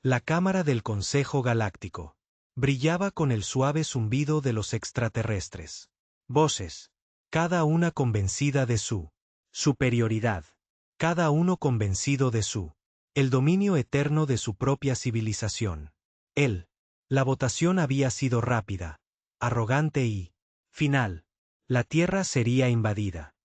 La cámara del Consejo Galáctico brillaba con el suave zumbido de los extraterrestres. Voces, cada una convencida de su superioridad, cada uno convencido de el dominio eterno de su propia civilización. La votación había sido rápida, arrogante y final. La Tierra sería invadida.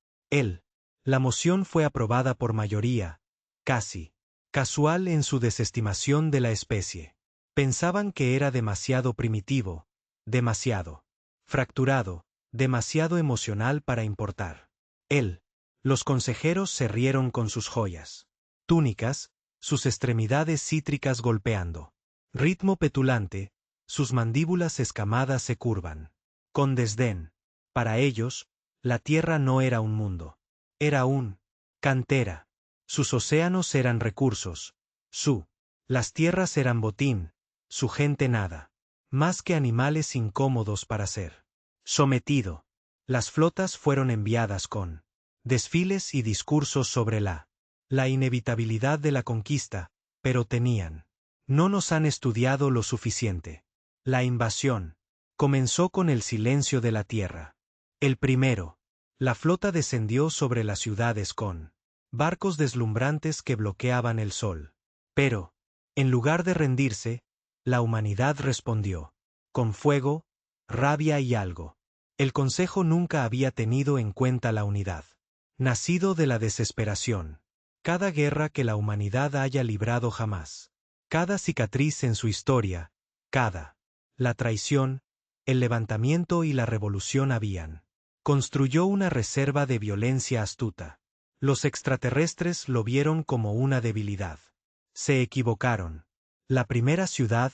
La moción fue aprobada por mayoría, casi casual en su desestimación de la especie. Pensaban que era demasiado primitivo, demasiado fracturado, demasiado emocional para importar. Los consejeros se rieron con sus joyas túnicas, sus extremidades cítricas golpeando. Ritmo petulante, sus mandíbulas escamadas se curvan. Con desdén. Para ellos, la Tierra no era un mundo. Era cantera. Sus océanos eran recursos. Las tierras eran botín. Su gente nada. Más que animales incómodos para ser sometido. Las flotas fueron enviadas con desfiles y discursos sobre la inevitabilidad de la conquista, pero no nos han estudiado lo suficiente. La invasión comenzó con el silencio de la tierra. El primero, la flota descendió sobre las ciudades con barcos deslumbrantes que bloqueaban el sol. Pero, en lugar de rendirse, la humanidad respondió con fuego, rabia y algo. El Consejo nunca había tenido en cuenta la unidad. Nacido de la desesperación. Cada guerra que la humanidad haya librado jamás. Cada cicatriz en su historia, la traición, el levantamiento y la revolución construyó una reserva de violencia astuta. Los extraterrestres lo vieron como una debilidad. Se equivocaron. La primera ciudad,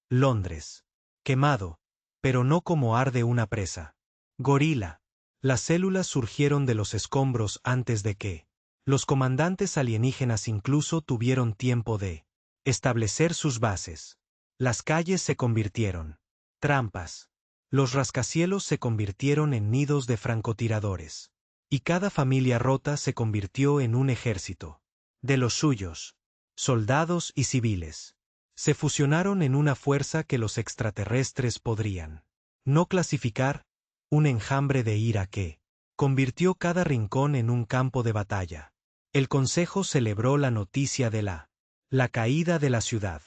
Londres. Quemado, pero no como arde una presa. Gorila. Las células surgieron de los escombros antes de que los comandantes alienígenas incluso tuvieron tiempo de establecer sus bases. Las calles se convirtieron trampas. Los rascacielos se convirtieron en nidos de francotiradores. Y cada familia rota se convirtió en un ejército. De los suyos, soldados y civiles, se fusionaron en una fuerza que los extraterrestres podrían no clasificar, un enjambre de ira que convirtió cada rincón en un campo de batalla. El Consejo celebró la noticia de la caída de la ciudad.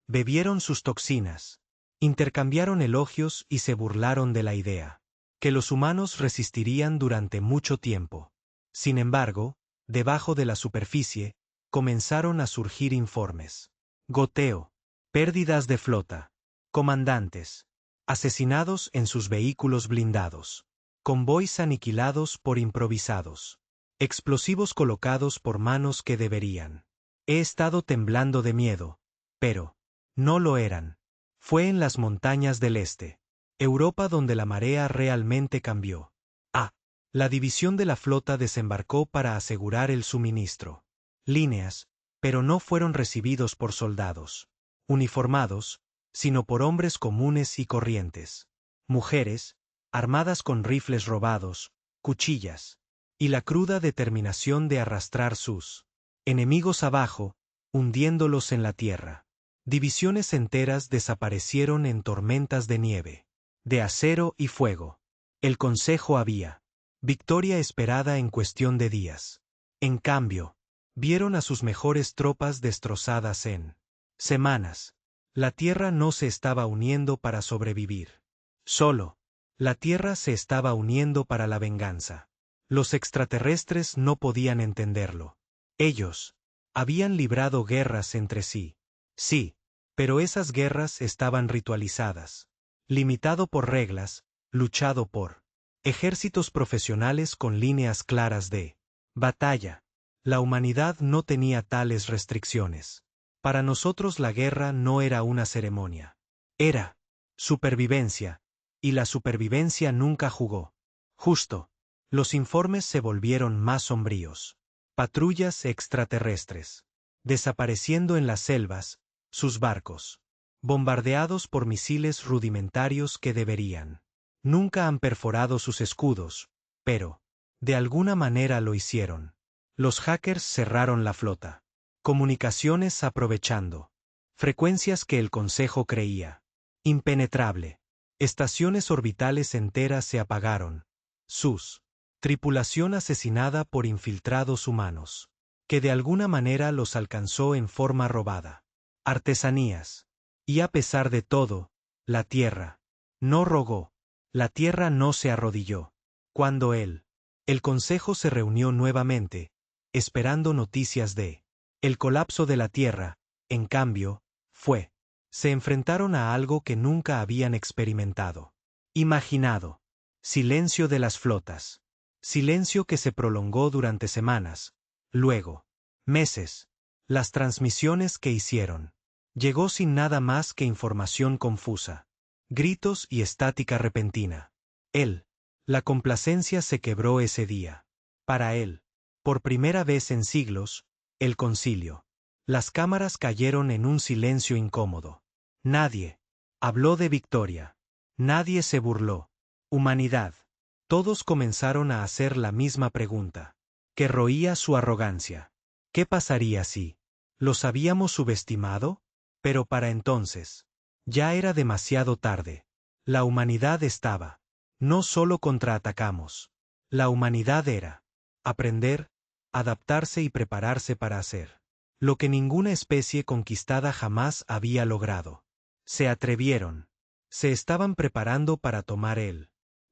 Bebieron sus toxinas, intercambiaron elogios y se burlaron de la idea que los humanos resistirían durante mucho tiempo. Sin embargo, debajo de la superficie, comenzaron a surgir informes. Goteo, pérdidas de flota, comandantes, asesinados en sus vehículos blindados, convoys aniquilados por improvisados, explosivos colocados por manos que deberían. He estado temblando de miedo, pero no lo eran. Fue en las montañas del este, Europa, donde la marea realmente cambió. La división de la flota desembarcó para asegurar el suministro. Líneas, pero no fueron recibidos por soldados uniformados, sino por hombres comunes y corrientes. Mujeres, armadas con rifles robados, cuchillas, y la cruda determinación de arrastrar sus enemigos abajo, hundiéndolos en la tierra. Divisiones enteras desaparecieron en tormentas de nieve, de acero y fuego. El Consejo había victoria esperada en cuestión de días. En cambio, vieron a sus mejores tropas destrozadas en semanas. La Tierra no se estaba uniendo para sobrevivir. Solo, la Tierra se estaba uniendo para la venganza. Los extraterrestres no podían entenderlo. Ellos habían librado guerras entre sí. Sí, pero esas guerras estaban ritualizadas. Limitado por reglas, luchado por ejércitos profesionales con líneas claras de batalla. La humanidad no tenía tales restricciones. Para nosotros la guerra no era una ceremonia. Era supervivencia, y la supervivencia nunca jugó. Justo. Los informes se volvieron más sombríos. Patrullas extraterrestres. Desapareciendo en las selvas, sus barcos. Bombardeados por misiles rudimentarios que deberían. Nunca han perforado sus escudos, pero, de alguna manera lo hicieron. Los hackers cerraron la flota. Comunicaciones aprovechando Frecuencias que el Consejo creía impenetrable. Estaciones orbitales enteras se apagaron. Sus tripulación asesinada por infiltrados humanos, que de alguna manera los alcanzó en forma robada. Artesanías. Y a pesar de todo, la Tierra no rogó. La Tierra no se arrodilló. Cuando el Consejo se reunió nuevamente, esperando noticias de el colapso de la Tierra, en cambio, se enfrentaron a algo que nunca habían experimentado. Imaginado. Silencio de las flotas. Silencio que se prolongó durante semanas, luego meses. Las transmisiones que hicieron. Llegó sin nada más que información confusa. Gritos y estática repentina. La complacencia se quebró ese día. Para él, por primera vez en siglos, el concilio. Las cámaras cayeron en un silencio incómodo. Nadie habló de victoria. Nadie se burló. Humanidad. Todos comenzaron a hacer la misma pregunta, que roía su arrogancia. ¿Qué pasaría si los habíamos subestimado? Pero para entonces, ya era demasiado tarde. La humanidad estaba. No solo contraatacamos. La humanidad era aprender, adaptarse y prepararse para hacer lo que ninguna especie conquistada jamás había logrado. Se atrevieron. Se estaban preparando para tomar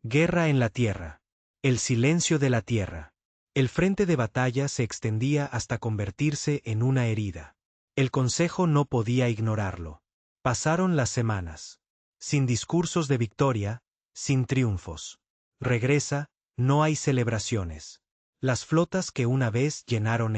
guerra en la tierra. El silencio de la tierra. El frente de batalla se extendía hasta convertirse en una herida. El Consejo no podía ignorarlo. Pasaron las semanas. Sin discursos de victoria, sin triunfos. Regresa, no hay celebraciones. Las flotas que una vez llenaron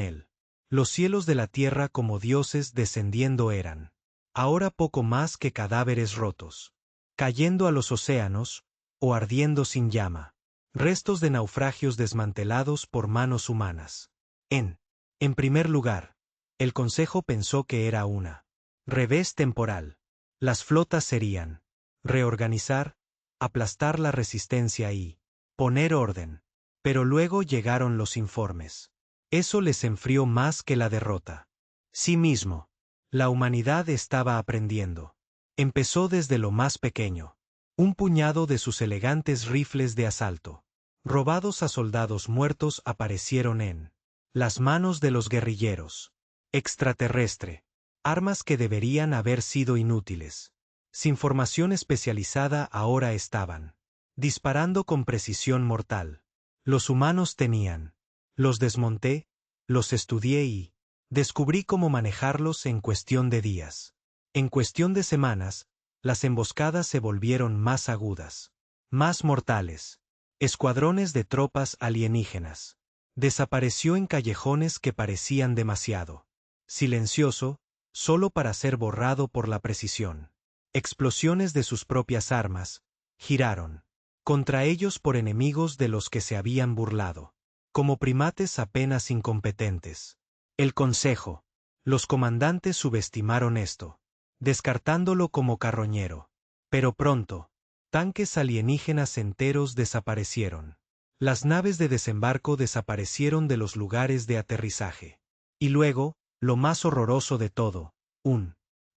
los cielos de la tierra como dioses descendiendo eran ahora poco más que cadáveres rotos, cayendo a los océanos, o ardiendo sin llama, restos de naufragios desmantelados por manos humanas. En primer lugar, el Consejo pensó que era una revés temporal. Las flotas serían reorganizar, aplastar la resistencia y poner orden. Pero luego llegaron los informes. Eso les enfrió más que la derrota. Sí mismo. La humanidad estaba aprendiendo. Empezó desde lo más pequeño. Un puñado de sus elegantes rifles de asalto, robados a soldados muertos, aparecieron en las manos de los guerrilleros. Extraterrestre. Armas que deberían haber sido inútiles. Sin formación especializada ahora estaban disparando con precisión mortal. Los humanos tenían. Los desmonté, los estudié y descubrí cómo manejarlos en cuestión de días. En cuestión de semanas, las emboscadas se volvieron más agudas, más mortales. Escuadrones de tropas alienígenas. Desapareció en callejones que parecían demasiado silencioso, solo para ser borrado por la precisión. Explosiones de sus propias armas giraron contra ellos por enemigos de los que se habían burlado, como primates apenas incompetentes. El Consejo. Los comandantes subestimaron esto, descartándolo como carroñero. Pero pronto, tanques alienígenas enteros desaparecieron. Las naves de desembarco desaparecieron de los lugares de aterrizaje. Y luego, lo más horroroso de todo,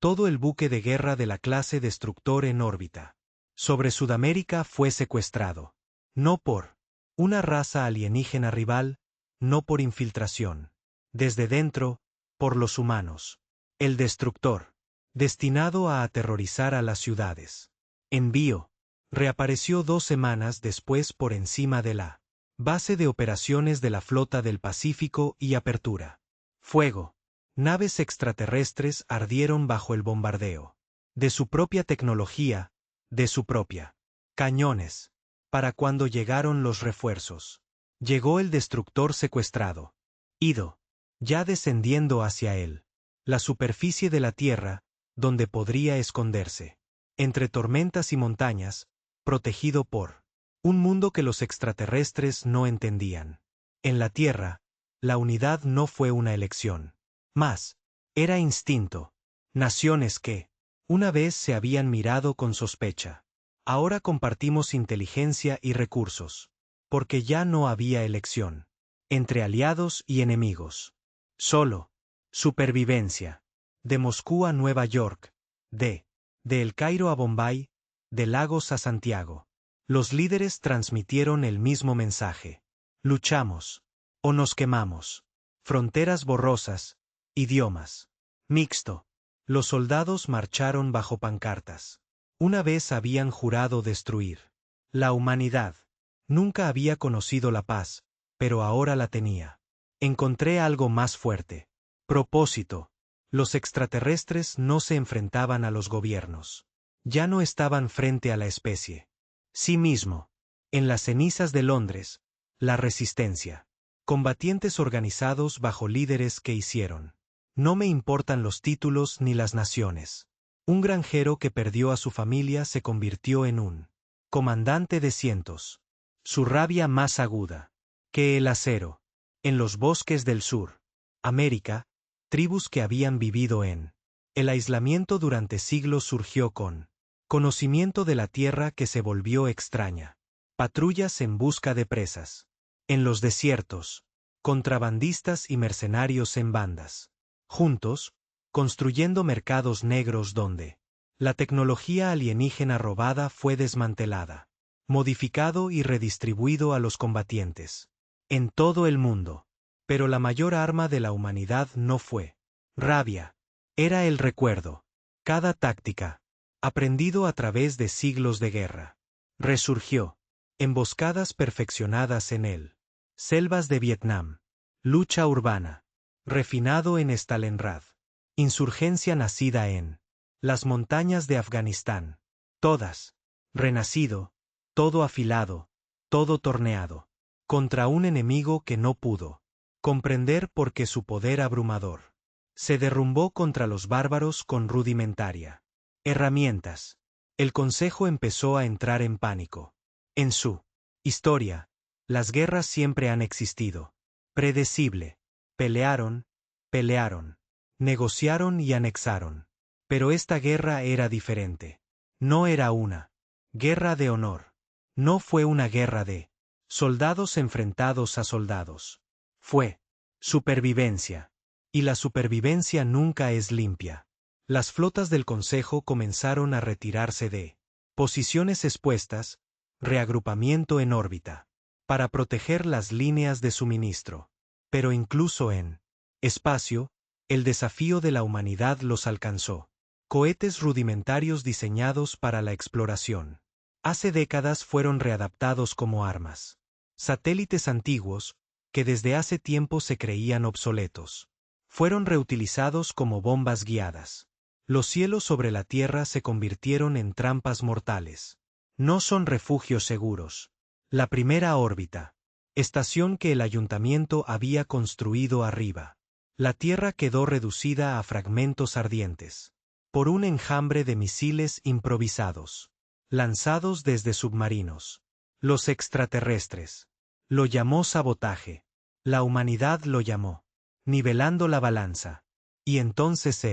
todo el buque de guerra de la clase Destructor en órbita sobre Sudamérica fue secuestrado. No por una raza alienígena rival, no por infiltración. Desde dentro, por los humanos. El Destructor, destinado a aterrorizar a las ciudades. Envío. Reapareció 2 semanas después por encima de la base de operaciones de la Flota del Pacífico y apertura. Fuego. Naves extraterrestres ardieron bajo el bombardeo de su propia tecnología, de su propia cañones. Para cuando llegaron los refuerzos, llegó el destructor secuestrado. Ido. Ya descendiendo hacia él. La superficie de la Tierra, donde podría esconderse. Entre tormentas y montañas, protegido por un mundo que los extraterrestres no entendían. En la Tierra, la unidad no fue una elección. Más, era instinto. Naciones que, una vez se habían mirado con sospecha. Ahora compartimos inteligencia y recursos. Porque ya no había elección. Entre aliados y enemigos. Solo supervivencia. De Moscú a Nueva York, de El Cairo a Bombay, de Lagos a Santiago. Los líderes transmitieron el mismo mensaje. Luchamos. O nos quemamos. Fronteras borrosas. Idiomas. Mixto. Los soldados marcharon bajo pancartas. Una vez habían jurado destruir la humanidad. Nunca había conocido la paz, pero ahora la tenía. Encontré algo más fuerte. Propósito. Los extraterrestres no se enfrentaban a los gobiernos. Ya no estaban frente a la especie. Sí mismo. En las cenizas de Londres, la resistencia. Combatientes organizados bajo líderes que hicieron. No me importan los títulos ni las naciones. Un granjero que perdió a su familia se convirtió en un comandante de cientos. Su rabia más aguda que el acero. En los bosques del sur, América, tribus que habían vivido en el aislamiento durante siglos surgió con conocimiento de la tierra que se volvió extraña. Patrullas en busca de presas. En los desiertos, contrabandistas y mercenarios en bandas. Juntos, construyendo mercados negros donde la tecnología alienígena robada fue desmantelada, modificado y redistribuido a los combatientes. En todo el mundo. Pero la mayor arma de la humanidad no fue rabia. Era el recuerdo. Cada táctica, aprendido a través de siglos de guerra, resurgió. Emboscadas perfeccionadas en él. Selvas de Vietnam. Lucha urbana. Refinado en Stalingrad. Insurgencia nacida en las montañas de Afganistán. Todas. Renacido. Todo afilado. Todo torneado. Contra un enemigo que no pudo comprender porque su poder abrumador se derrumbó contra los bárbaros con rudimentaria herramientas. El Consejo empezó a entrar en pánico. En su historia, las guerras siempre han existido. Predecible. Pelearon, negociaron y anexaron. Pero esta guerra era diferente. No era una guerra de honor. No fue una guerra de soldados enfrentados a soldados. Fue supervivencia. Y la supervivencia nunca es limpia. Las flotas del Consejo comenzaron a retirarse de posiciones expuestas, reagrupamiento en órbita, para proteger las líneas de suministro. Pero incluso en espacio, el desafío de la humanidad los alcanzó. Cohetes rudimentarios diseñados para la exploración. Hace décadas fueron readaptados como armas. Satélites antiguos, que desde hace tiempo se creían obsoletos, fueron reutilizados como bombas guiadas. Los cielos sobre la Tierra se convirtieron en trampas mortales. No son refugios seguros. La primera órbita. Estación que el ayuntamiento había construido arriba. La Tierra quedó reducida a fragmentos ardientes. Por un enjambre de misiles improvisados. Lanzados desde submarinos. Los extraterrestres. Lo llamó sabotaje. La humanidad lo llamó nivelando la balanza. Y entonces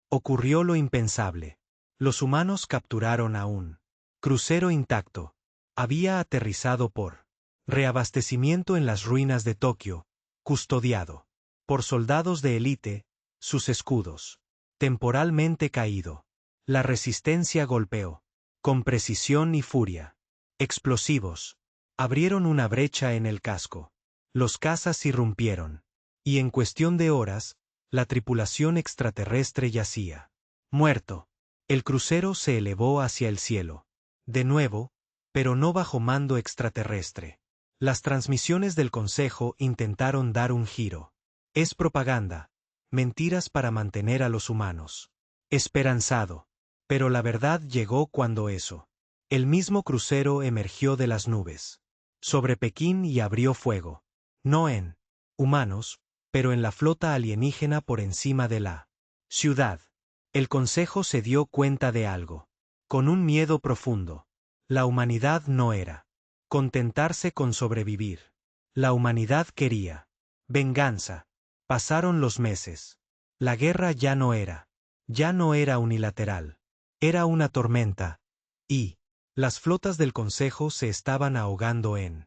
ocurrió lo impensable. Los humanos capturaron a un crucero intacto. Había aterrizado por reabastecimiento en las ruinas de Tokio, custodiado por soldados de élite, sus escudos temporalmente caído. La resistencia golpeó con precisión y furia. Explosivos abrieron una brecha en el casco. Los cazas irrumpieron. Y en cuestión de horas, la tripulación extraterrestre yacía muerto. El crucero se elevó hacia el cielo. De nuevo, pero no bajo mando extraterrestre. Las transmisiones del Consejo intentaron dar un giro. Es propaganda. Mentiras para mantener a los humanos esperanzado. Pero la verdad llegó cuando eso. El mismo crucero emergió de las nubes sobre Pekín y abrió fuego. No en humanos, pero en la flota alienígena por encima de la ciudad. El Consejo se dio cuenta de algo. Con un miedo profundo. La humanidad no era contentarse con sobrevivir. La humanidad quería venganza. Pasaron los meses. La guerra ya no era unilateral. Era una tormenta. Y las flotas del Consejo se estaban ahogando en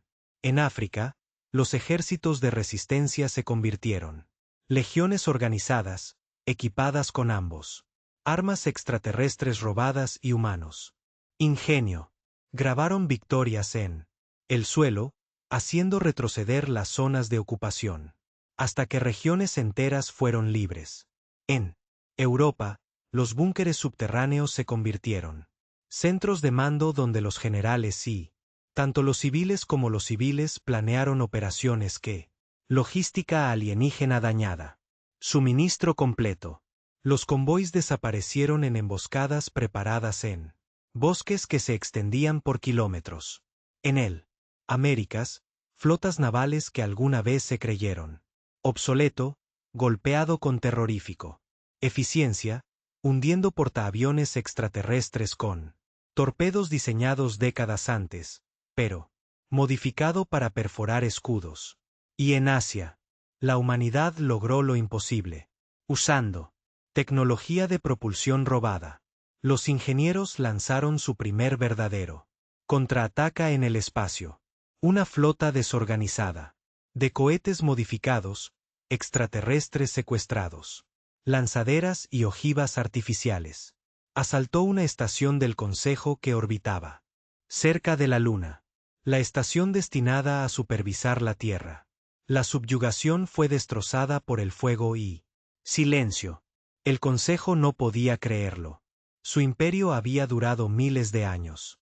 África. Los ejércitos de resistencia se convirtieron legiones organizadas, equipadas con ambos. Armas extraterrestres robadas y humanos. Ingenio. Grabaron victorias en el suelo, haciendo retroceder las zonas de ocupación, hasta que regiones enteras fueron libres. En Europa, los búnkeres subterráneos se convirtieron centros de mando donde los generales y tanto los civiles como los civiles planearon operaciones que logística alienígena dañada. Suministro completo. Los convoys desaparecieron en emboscadas preparadas en bosques que se extendían por kilómetros. En el Américas, flotas navales que alguna vez se creyeron obsoleto, golpeado con terrorífico eficiencia, hundiendo portaaviones extraterrestres con torpedos diseñados décadas antes, pero modificado para perforar escudos. Y en Asia, la humanidad logró lo imposible, usando tecnología de propulsión robada. Los ingenieros lanzaron su primer verdadero contraataca en el espacio. Una flota desorganizada de cohetes modificados, extraterrestres secuestrados, lanzaderas y ojivas artificiales. Asaltó una estación del Consejo que orbitaba cerca de la Luna, la estación destinada a supervisar la Tierra. La subyugación fue destrozada por el fuego y silencio. El Consejo no podía creerlo. Su imperio había durado miles de años.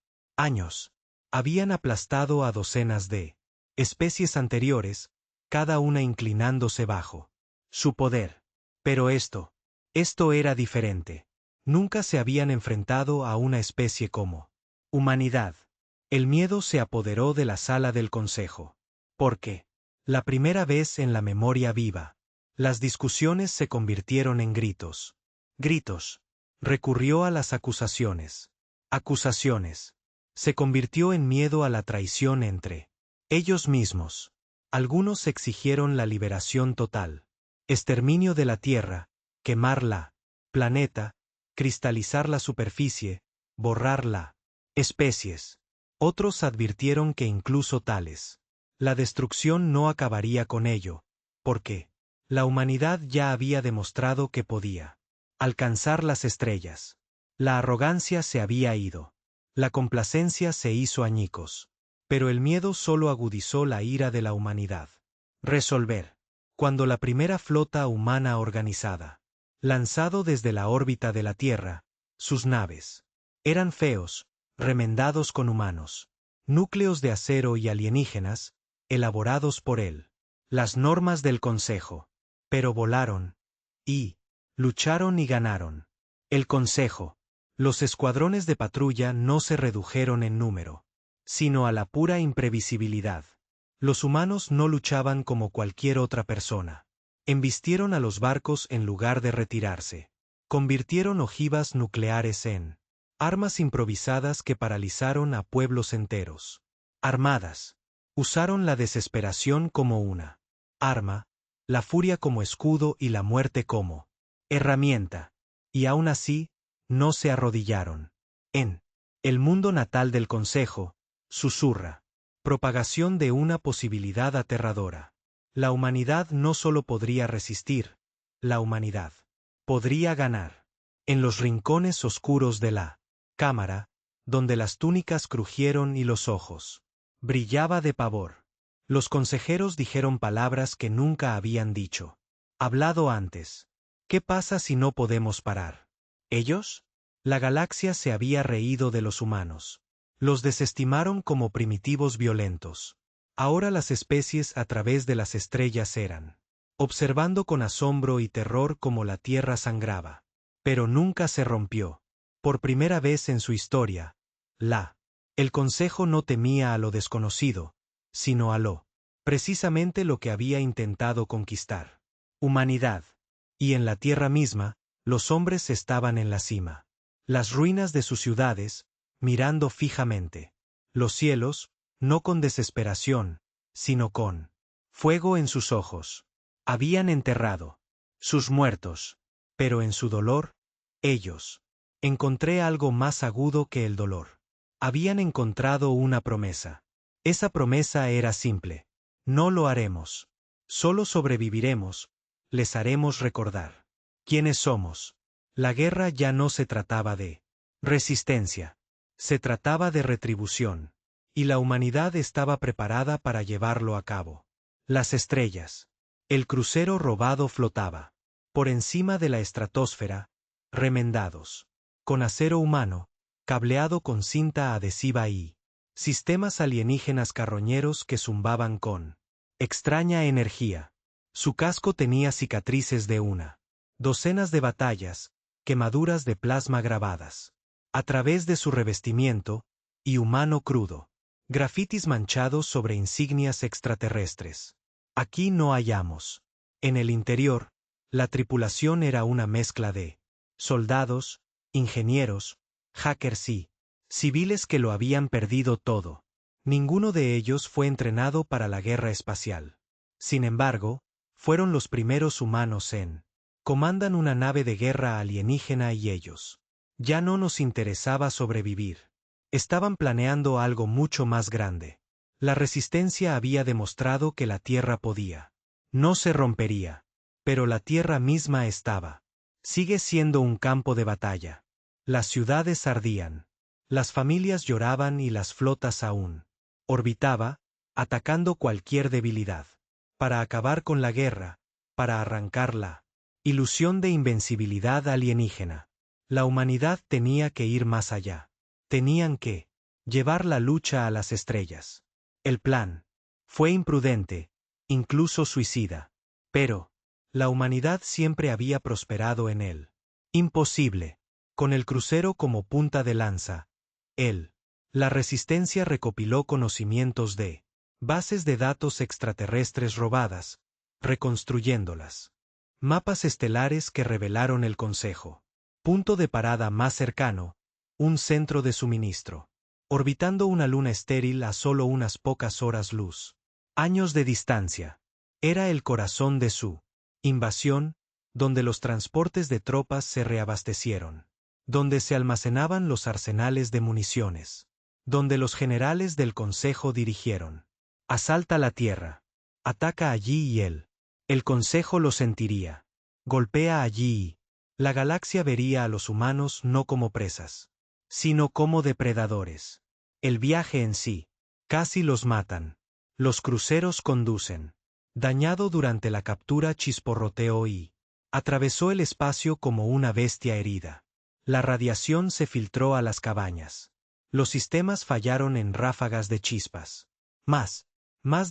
Habían aplastado a docenas de especies anteriores, cada una inclinándose bajo su poder. Pero esto era diferente. Nunca se habían enfrentado a una especie como humanidad. El miedo se apoderó de la sala del Consejo. Porque, la primera vez en la memoria viva, las discusiones se convirtieron en gritos. Gritos. Recurrió a las acusaciones. Acusaciones. Se convirtió en miedo a la traición entre ellos mismos. Algunos exigieron la liberación total. Exterminio de la Tierra, quemar la planeta, cristalizar la superficie, borrar la especies. Otros advirtieron que incluso tales la destrucción no acabaría con ello, porque la humanidad ya había demostrado que podía alcanzar las estrellas. La arrogancia se había ido. La complacencia se hizo añicos. Pero el miedo solo agudizó la ira de la humanidad. Resolver. Cuando la primera flota humana organizada, lanzado desde la órbita de la Tierra, sus naves eran feos, remendados con humanos, núcleos de acero y alienígenas, elaborados por él. Las normas del Consejo. Pero volaron. Y lucharon y ganaron. El Consejo. Los escuadrones de patrulla no se redujeron en número, sino a la pura imprevisibilidad. Los humanos no luchaban como cualquier otra persona. Embistieron a los barcos en lugar de retirarse. Convirtieron ojivas nucleares en armas improvisadas que paralizaron a pueblos enteros. Armadas. Usaron la desesperación como una arma, la furia como escudo y la muerte como herramienta. Y aún así, no se arrodillaron. En el mundo natal del Consejo, susurra. Propagación de una posibilidad aterradora. La humanidad no solo podría resistir, la humanidad podría ganar. En los rincones oscuros de la cámara, donde las túnicas crujieron y los ojos brillaba de pavor, los consejeros dijeron palabras que nunca habían dicho. Hablado antes. ¿Qué pasa si no podemos parar? ¿Ellos? La galaxia se había reído de los humanos. Los desestimaron como primitivos violentos. Ahora las especies a través de las estrellas eran observando con asombro y terror cómo la Tierra sangraba. Pero nunca se rompió. Por primera vez en su historia, el Consejo no temía a lo desconocido, sino a precisamente lo que había intentado conquistar. Humanidad. Y en la Tierra misma, los hombres estaban en la cima. Las ruinas de sus ciudades, mirando fijamente. Los cielos, no con desesperación, sino con fuego en sus ojos. Habían enterrado sus muertos, pero en su dolor, ellos. Encontré algo más agudo que el dolor. Habían encontrado una promesa. Esa promesa era simple. No lo haremos. Solo sobreviviremos. Les haremos recordar. ¿Quiénes somos? La guerra ya no se trataba de resistencia. Se trataba de retribución. Y la humanidad estaba preparada para llevarlo a cabo. Las estrellas. El crucero robado flotaba. Por encima de la estratosfera, remendados. Con acero humano, cableado con cinta adhesiva y sistemas alienígenas carroñeros que zumbaban con extraña energía. Su casco tenía cicatrices de docenas de batallas, quemaduras de plasma grabadas. A través de su revestimiento, y humano crudo. Grafitis manchados sobre insignias extraterrestres. Aquí no hallamos. En el interior, la tripulación era una mezcla de soldados, ingenieros, hackers y civiles que lo habían perdido todo. Ninguno de ellos fue entrenado para la guerra espacial. Sin embargo, fueron los primeros humanos en comandan una nave de guerra alienígena y ellos. Ya no nos interesaba sobrevivir. Estaban planeando algo mucho más grande. La resistencia había demostrado que la Tierra podía. No se rompería. Pero la Tierra misma estaba. Sigue siendo un campo de batalla. Las ciudades ardían. Las familias lloraban y las flotas aún. Orbitaba, atacando cualquier debilidad. Para acabar con la guerra, para arrancar la ilusión de invencibilidad alienígena. La humanidad tenía que ir más allá. Tenían que llevar la lucha a las estrellas. El plan fue imprudente, incluso suicida. Pero la humanidad siempre había prosperado en él. Imposible. Con el crucero como punta de lanza. La resistencia recopiló conocimientos de bases de datos extraterrestres robadas, reconstruyéndolas. Mapas estelares que revelaron el Consejo. Punto de parada más cercano, un centro de suministro. Orbitando una luna estéril a solo unas pocas horas luz. Años de distancia. Era el corazón de su invasión, donde los transportes de tropas se reabastecieron. Donde se almacenaban los arsenales de municiones. Donde los generales del Consejo dirigieron. Asalta la Tierra. Ataca allí y el Consejo lo sentiría. Golpea allí y la galaxia vería a los humanos no como presas, sino como depredadores. El viaje en sí. Casi los matan. Los cruceros conducen. Dañado durante la captura chisporroteó y atravesó el espacio como una bestia herida. La radiación se filtró a las cabañas. Los sistemas fallaron en ráfagas de chispas. Más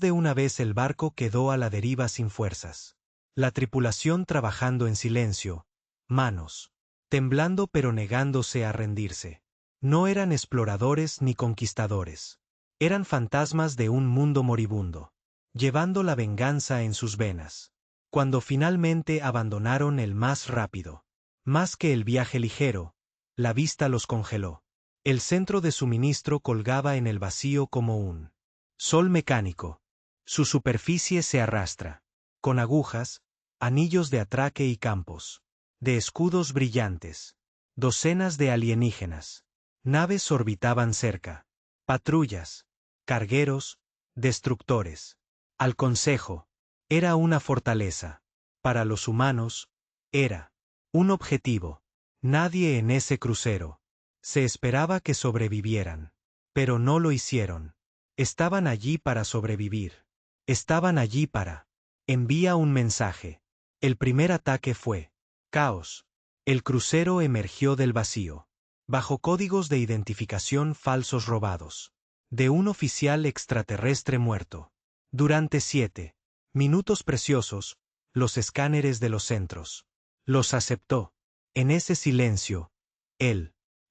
de una vez el barco quedó a la deriva sin fuerzas. La tripulación trabajando en silencio, manos temblando pero negándose a rendirse. No eran exploradores ni conquistadores. Eran fantasmas de un mundo moribundo, llevando la venganza en sus venas. Cuando finalmente abandonaron el más rápido, más que el viaje ligero, la vista los congeló. El centro de suministro colgaba en el vacío como un sol mecánico. Su superficie se arrastra. Con agujas, anillos de atraque y campos de escudos brillantes. Docenas de alienígenas. Naves orbitaban cerca. Patrullas. Cargueros. Destructores. Al Consejo. Era una fortaleza. Para los humanos, era un objetivo. Nadie en ese crucero. Se esperaba que sobrevivieran. Pero no lo hicieron. Estaban allí para sobrevivir. Estaban allí para. Envía un mensaje. El primer ataque fue caos. El crucero emergió del vacío. Bajo códigos de identificación falsos robados. De un oficial extraterrestre muerto. Durante 7 minutos preciosos, los escáneres de los centros. Los aceptó. En ese silencio,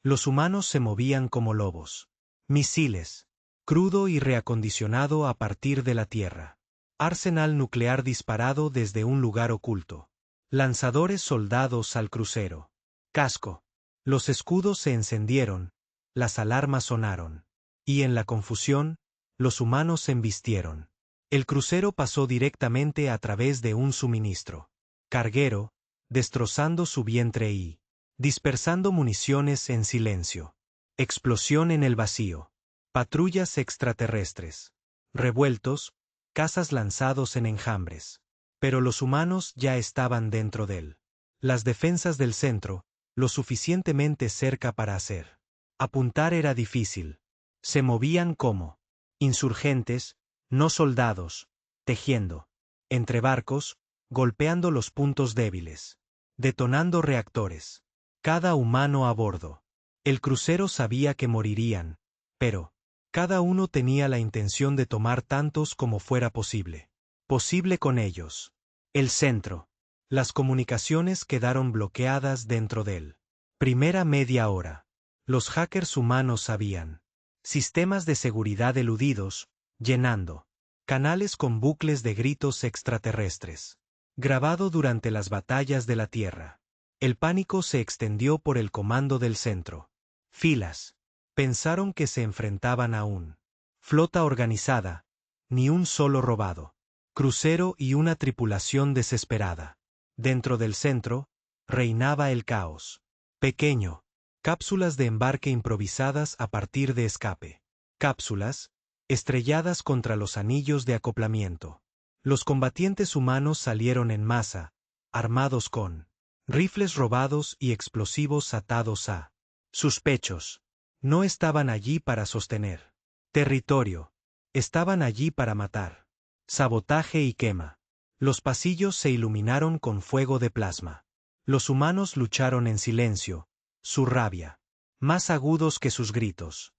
los humanos se movían como lobos. Misiles. Crudo y reacondicionado a partir de la Tierra. Arsenal nuclear disparado desde un lugar oculto. Lanzadores soldados al crucero. Casco. Los escudos se encendieron, las alarmas sonaron. Y en la confusión, los humanos se embistieron. El crucero pasó directamente a través de un suministro carguero, destrozando su vientre y dispersando municiones en silencio. Explosión en el vacío. Patrullas extraterrestres. Revueltos, cazas lanzados en enjambres. Pero los humanos ya estaban dentro del Las defensas del centro, lo suficientemente cerca para hacer. Apuntar era difícil. Se movían como insurgentes, no soldados, tejiendo. Entre barcos, golpeando los puntos débiles. Detonando reactores. Cada humano a bordo. El crucero sabía que morirían, pero cada uno tenía la intención de tomar tantos como fuera posible. Posible con ellos. El centro. Las comunicaciones quedaron bloqueadas dentro de él. Primera media hora. Los hackers humanos sabían. Sistemas de seguridad eludidos, llenando. Canales con bucles de gritos extraterrestres. Grabado durante las batallas de la Tierra. El pánico se extendió por el comando del centro. Filas. Pensaron que se enfrentaban a un flota organizada, ni un solo robado. Crucero y una tripulación desesperada. Dentro del centro, reinaba el caos. Pequeño. Cápsulas de embarque improvisadas a partir de escape. Cápsulas, estrelladas contra los anillos de acoplamiento. Los combatientes humanos salieron en masa, armados con rifles robados y explosivos atados a sus pechos. No estaban allí para sostener territorio. Estaban allí para matar. Sabotaje y quema. Los pasillos se iluminaron con fuego de plasma. Los humanos lucharon en silencio, su rabia, más agudos que sus gritos.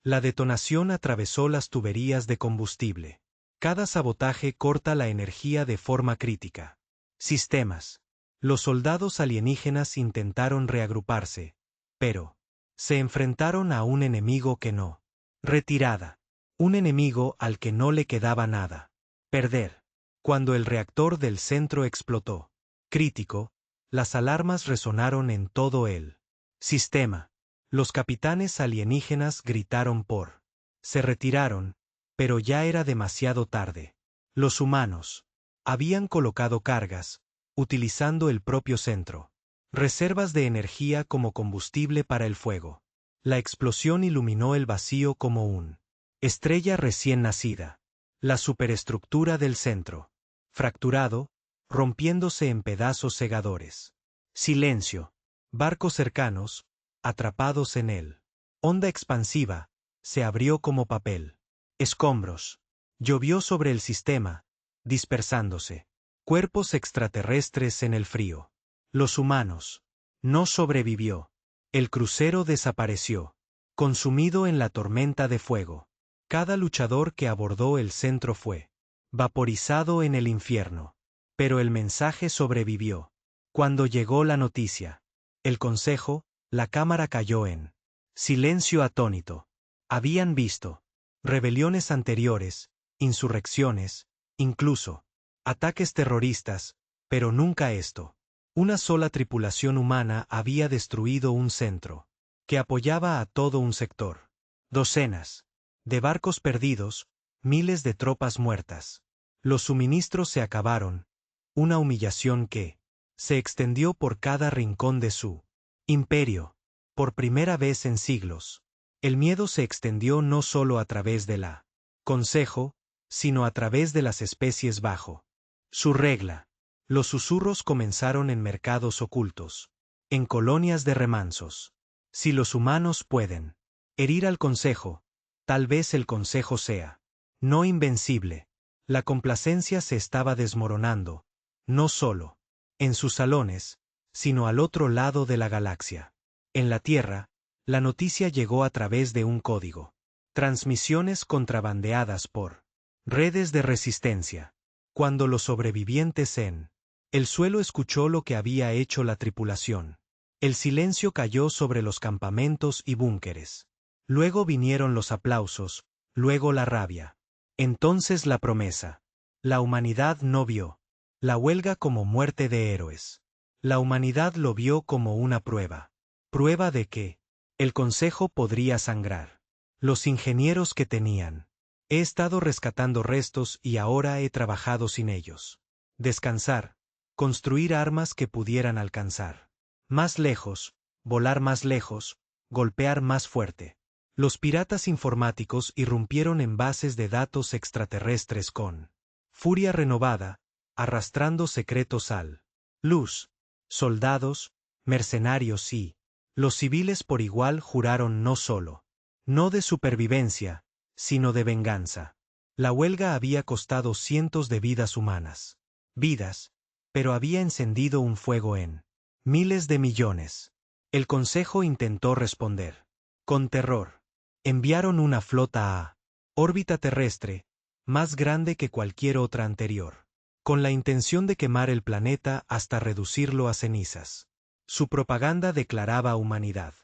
La detonación atravesó las tuberías de combustible. Cada sabotaje corta la energía de forma crítica. Sistemas. Los soldados alienígenas intentaron reagruparse, pero se enfrentaron a un enemigo que no. Retirada. Un enemigo al que no le quedaba nada. Perder. Cuando el reactor del centro explotó. Crítico, las alarmas resonaron en todo el sistema. Los capitanes alienígenas gritaron por. Se retiraron, pero ya era demasiado tarde. Los humanos habían colocado cargas, utilizando el propio centro. Reservas de energía como combustible para el fuego. La explosión iluminó el vacío como un estrella recién nacida. La superestructura del centro. Fracturado, rompiéndose en pedazos cegadores. Silencio. Barcos cercanos, atrapados en él. Onda expansiva, se abrió como papel. Escombros. Llovió sobre el sistema, dispersándose. Cuerpos extraterrestres en el frío. Los humanos. No sobrevivió. El crucero desapareció. Consumido en la tormenta de fuego. Cada luchador que abordó el centro fue vaporizado en el infierno. Pero el mensaje sobrevivió. Cuando llegó la noticia, el consejo, la cámara cayó en silencio atónito. Habían visto rebeliones anteriores, insurrecciones, incluso ataques terroristas, pero nunca esto. Una sola tripulación humana había destruido un centro, que apoyaba a todo un sector. Docenas de barcos perdidos, miles de tropas muertas. Los suministros se acabaron, una humillación que se extendió por cada rincón de su imperio. Por primera vez en siglos, el miedo se extendió no solo a través de la Consejo, sino a través de las especies bajo su regla. Los susurros comenzaron en mercados ocultos, en colonias de remansos. Si los humanos pueden herir al Consejo, tal vez el Consejo sea no invencible. La complacencia se estaba desmoronando, no solo en sus salones, sino al otro lado de la galaxia. En la Tierra, la noticia llegó a través de un código. Transmisiones contrabandeadas por redes de resistencia. Cuando los sobrevivientes en el suelo escuchó lo que había hecho la tripulación. El silencio cayó sobre los campamentos y búnkeres. Luego vinieron los aplausos, luego la rabia. Entonces la promesa. La humanidad no vio la huelga como muerte de héroes. La humanidad lo vio como una prueba. Prueba de que el Consejo podría sangrar. Los ingenieros que tenían. He estado rescatando restos y ahora he trabajado sin ellos. Descansar. Construir armas que pudieran alcanzar más lejos, volar más lejos, golpear más fuerte. Los piratas informáticos irrumpieron en bases de datos extraterrestres con furia renovada, arrastrando secretos al luz. Soldados, mercenarios y los civiles por igual juraron no de supervivencia, sino de venganza. La huelga había costado cientos de vidas humanas. Vidas, pero había encendido un fuego en miles de millones. El Consejo intentó responder. Con terror. Enviaron una flota a órbita terrestre, más grande que cualquier otra anterior, con la intención de quemar el planeta hasta reducirlo a cenizas. Su propaganda declaraba humanidad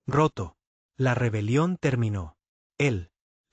roto. La rebelión terminó.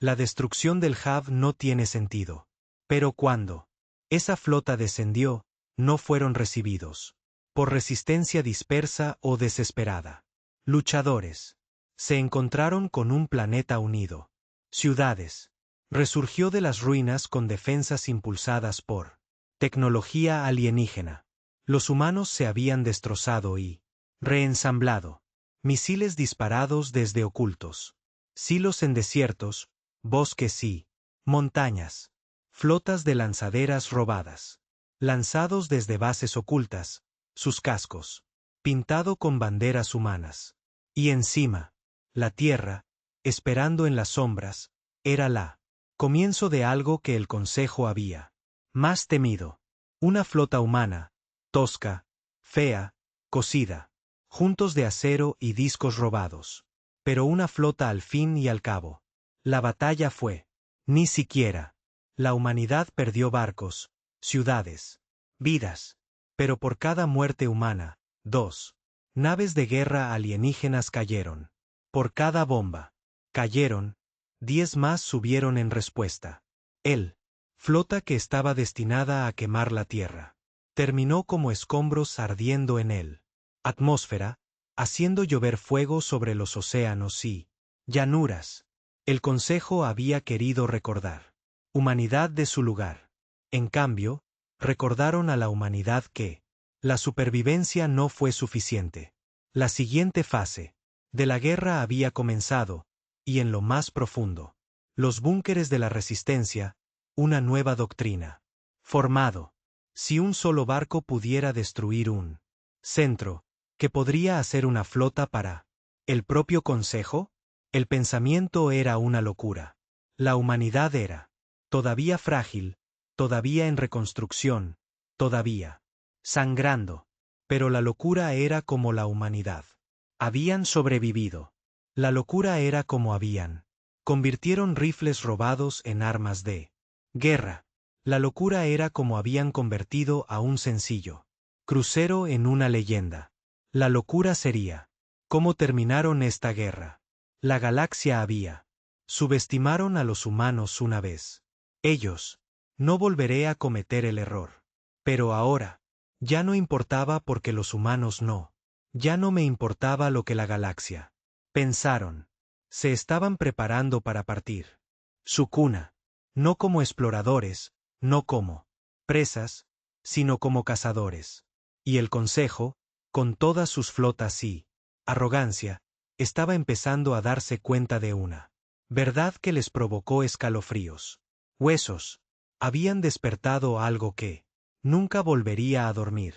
La destrucción del Hub no tiene sentido. Pero cuando esa flota descendió, no fueron recibidos por resistencia dispersa o desesperada. Luchadores. Se encontraron con un planeta unido. Ciudades. Resurgió de las ruinas con defensas impulsadas por tecnología alienígena. Los humanos se habían destrozado y reensamblado. Misiles disparados desde ocultos. Silos en desiertos, bosques y montañas. Flotas de lanzaderas robadas. Lanzados desde bases ocultas, sus cascos, pintado con banderas humanas. Y encima, la Tierra, esperando en las sombras, era la comienzo de algo que el Consejo había más temido. Una flota humana, tosca, fea, cosida, juntos de acero y discos robados. Pero una flota al fin y al cabo. La batalla fue, ni siquiera. La humanidad perdió barcos, ciudades, vidas. Pero por cada muerte humana, 2 naves de guerra alienígenas cayeron. Por cada bomba cayeron, 10 más subieron en respuesta. Flota que estaba destinada a quemar la Tierra. Terminó como escombros ardiendo en atmósfera, haciendo llover fuego sobre los océanos y llanuras. El Consejo había querido recordar humanidad de su lugar. En cambio, recordaron a la humanidad que la supervivencia no fue suficiente. La siguiente fase de la guerra había comenzado, y en lo más profundo, los búnkeres de la resistencia, una nueva doctrina. Formado. Si un solo barco pudiera destruir un centro, ¿qué podría hacer una flota para el propio Consejo? El pensamiento era una locura. La humanidad era todavía frágil, todavía en reconstrucción, todavía sangrando. Pero la locura era como la humanidad. Habían sobrevivido. La locura era como habían. Convirtieron rifles robados en armas de guerra. La locura era como habían convertido a un sencillo crucero en una leyenda. La locura sería cómo terminaron esta guerra. La galaxia había subestimaron a los humanos una vez. Ellos. No volveré a cometer el error. Pero ahora, ya no importaba porque los humanos no. Ya no me importaba lo que la galaxia. Pensaron. Se estaban preparando para partir. Su cuna. No como exploradores, no como presas, sino como cazadores. Y el Consejo, con todas sus flotas y arrogancia, estaba empezando a darse cuenta de una verdad que les provocó escalofríos. Huesos. Habían despertado algo que nunca volvería a dormir.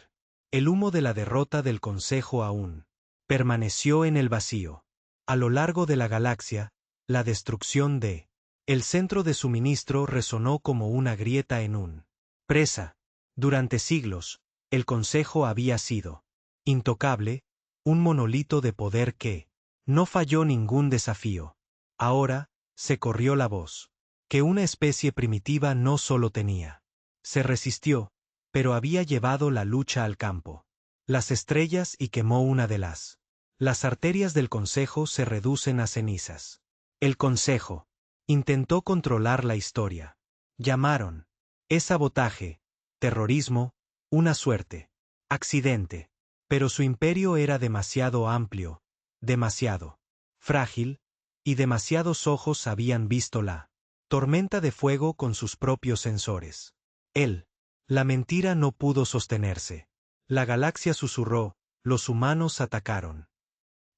El humo de la derrota del Consejo aún permaneció en el vacío. A lo largo de la galaxia, la destrucción de el centro de suministro resonó como una grieta en un presa. Durante siglos, el Consejo había sido intocable, un monolito de poder que no falló ningún desafío. Ahora, se corrió la voz, que una especie primitiva no solo tenía. Se resistió, pero había llevado la lucha al campo. Las estrellas y quemó una de las arterias del Consejo se reducen a cenizas. El Consejo intentó controlar la historia. Llamaron sabotaje, terrorismo, una suerte, accidente. Pero su imperio era demasiado amplio, demasiado frágil, y demasiados ojos habían visto la tormenta de fuego con sus propios sensores. La mentira no pudo sostenerse. La galaxia susurró, los humanos atacaron.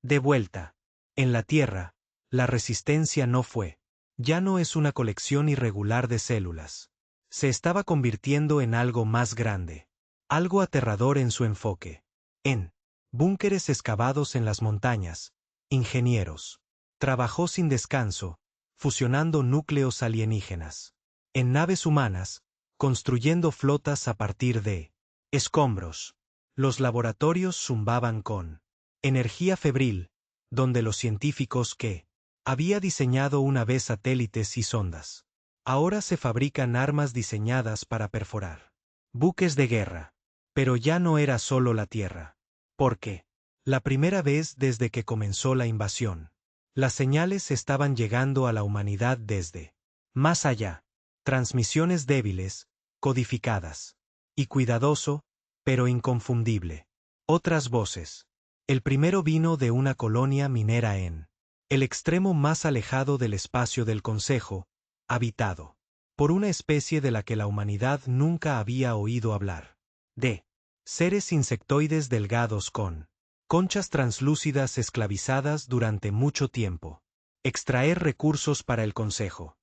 De vuelta. En la Tierra, la resistencia no fue. Ya no es una colección irregular de células. Se estaba convirtiendo en algo más grande. Algo aterrador en su enfoque. En búnkeres excavados en las montañas, ingenieros. Trabajó sin descanso, fusionando núcleos alienígenas. En naves humanas, construyendo flotas a partir de escombros. Los laboratorios zumbaban con energía febril, donde los científicos que había diseñado una vez satélites y sondas. Ahora se fabrican armas diseñadas para perforar buques de guerra. Pero ya no era solo la Tierra. Porque, la primera vez desde que comenzó la invasión, las señales estaban llegando a la humanidad desde más allá. Transmisiones débiles, codificadas. Y cuidadoso, pero inconfundible. Otras voces. El primero vino de una colonia minera en el extremo más alejado del espacio del Consejo, habitado por una especie de la que la humanidad nunca había oído hablar. De seres insectoides delgados con conchas translúcidas esclavizadas durante mucho tiempo. Extraer recursos para el Consejo.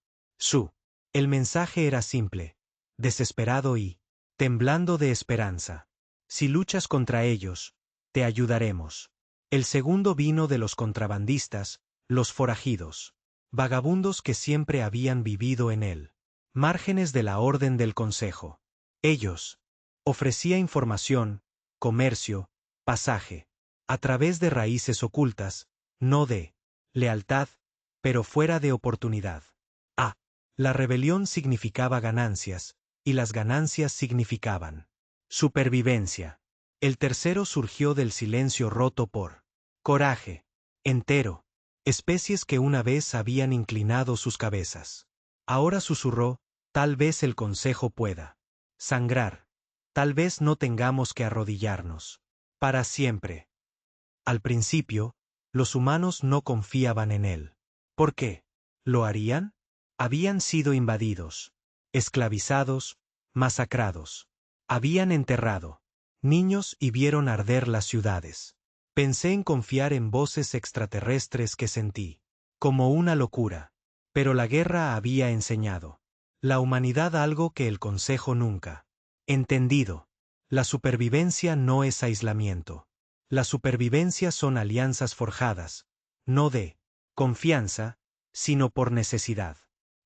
El mensaje era simple, desesperado y temblando de esperanza. Si luchas contra ellos, te ayudaremos. El segundo vino de los contrabandistas, los forajidos. Vagabundos que siempre habían vivido en él. Márgenes de la orden del Consejo. Ellos ofrecía información, comercio, pasaje, a través de raíces ocultas, no de lealtad, pero fuera de oportunidad. La rebelión significaba ganancias, y las ganancias significaban supervivencia. El tercero surgió del silencio roto por coraje, entero, especies que una vez habían inclinado sus cabezas. Ahora susurró, tal vez el Consejo pueda sangrar, tal vez no tengamos que arrodillarnos. Para siempre. Al principio, los humanos no confiaban en él. ¿Por qué? ¿Lo harían? Habían sido invadidos, esclavizados, masacrados. Habían enterrado niños y vieron arder las ciudades. Pensé en confiar en voces extraterrestres que sentí como una locura. Pero la guerra había enseñado la humanidad algo que el Consejo nunca entendido. La supervivencia no es aislamiento. La supervivencia son alianzas forjadas, no de confianza, sino por necesidad.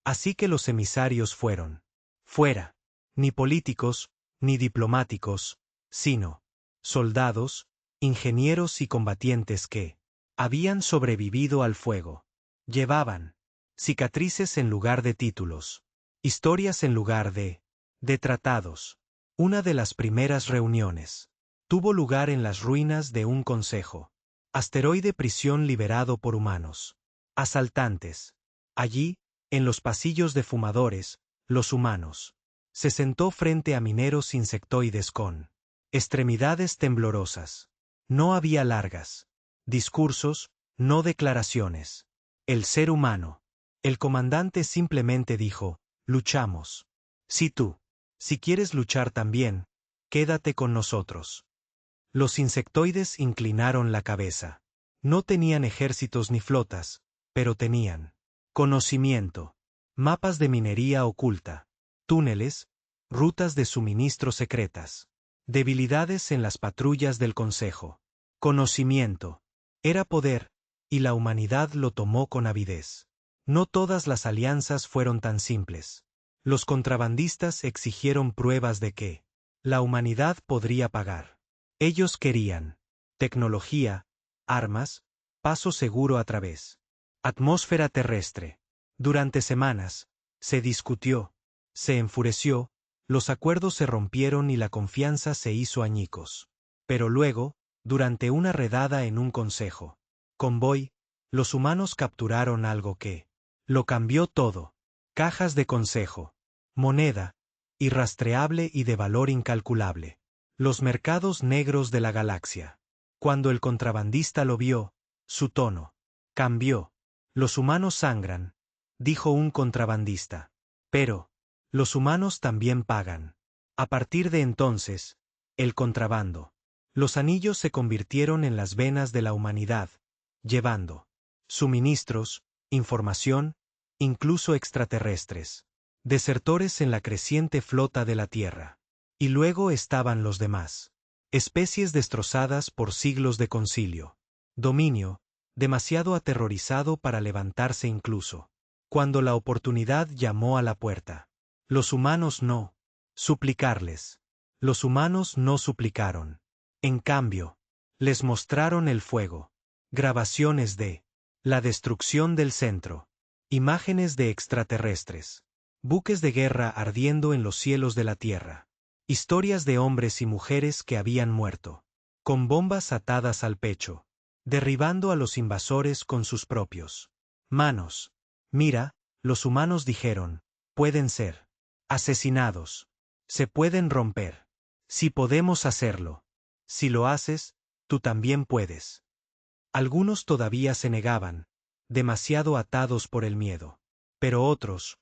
Así que los emisarios fueron fuera, ni políticos, ni diplomáticos, sino soldados, ingenieros y combatientes que habían sobrevivido al fuego. Llevaban cicatrices en lugar de títulos, historias en lugar de tratados. Una de las primeras reuniones tuvo lugar en las ruinas de un consejo. Asteroide prisión liberado por humanos. Asaltantes. Allí, en los pasillos de fumadores, los humanos. Se sentó frente a mineros insectoides con extremidades temblorosas. No había largas discursos, no declaraciones. El ser humano. El comandante simplemente dijo, luchamos. Si quieres luchar también, quédate con nosotros. Los insectoides inclinaron la cabeza. No tenían ejércitos ni flotas, pero tenían conocimiento, mapas de minería oculta, túneles, rutas de suministro secretas, debilidades en las patrullas del Consejo. Conocimiento. Era poder, y la humanidad lo tomó con avidez. No todas las alianzas fueron tan simples. Los contrabandistas exigieron pruebas de que la humanidad podría pagar. Ellos querían tecnología, armas, paso seguro a través atmósfera terrestre. Durante semanas, se discutió, se enfureció, los acuerdos se rompieron y la confianza se hizo añicos. Pero luego, durante una redada en un consejo convoy, los humanos capturaron algo que lo cambió todo. Cajas de consejo, moneda, irrastreable y de valor incalculable. Los mercados negros de la galaxia. Cuando el contrabandista lo vio, su tono cambió. Los humanos sangran, dijo un contrabandista. Pero, los humanos también pagan. A partir de entonces, el contrabando. Los anillos se convirtieron en las venas de la humanidad, llevando suministros, información, incluso extraterrestres. Desertores en la creciente flota de la Tierra. Y luego estaban los demás. Especies destrozadas por siglos de concilio. Dominio, demasiado aterrorizado para levantarse incluso. Cuando la oportunidad llamó a la puerta. Los humanos no. Suplicarles. Los humanos no suplicaron. En cambio, les mostraron el fuego. Grabaciones de la destrucción del centro. Imágenes de extraterrestres. Buques de guerra ardiendo en los cielos de la Tierra. Historias de hombres y mujeres que habían muerto. Con bombas atadas al pecho. Derribando a los invasores con sus propios manos. Mira, los humanos dijeron, pueden ser asesinados. Se pueden romper. Si podemos hacerlo. Si lo haces, tú también puedes. Algunos todavía se negaban, demasiado atados por el miedo. Pero otros,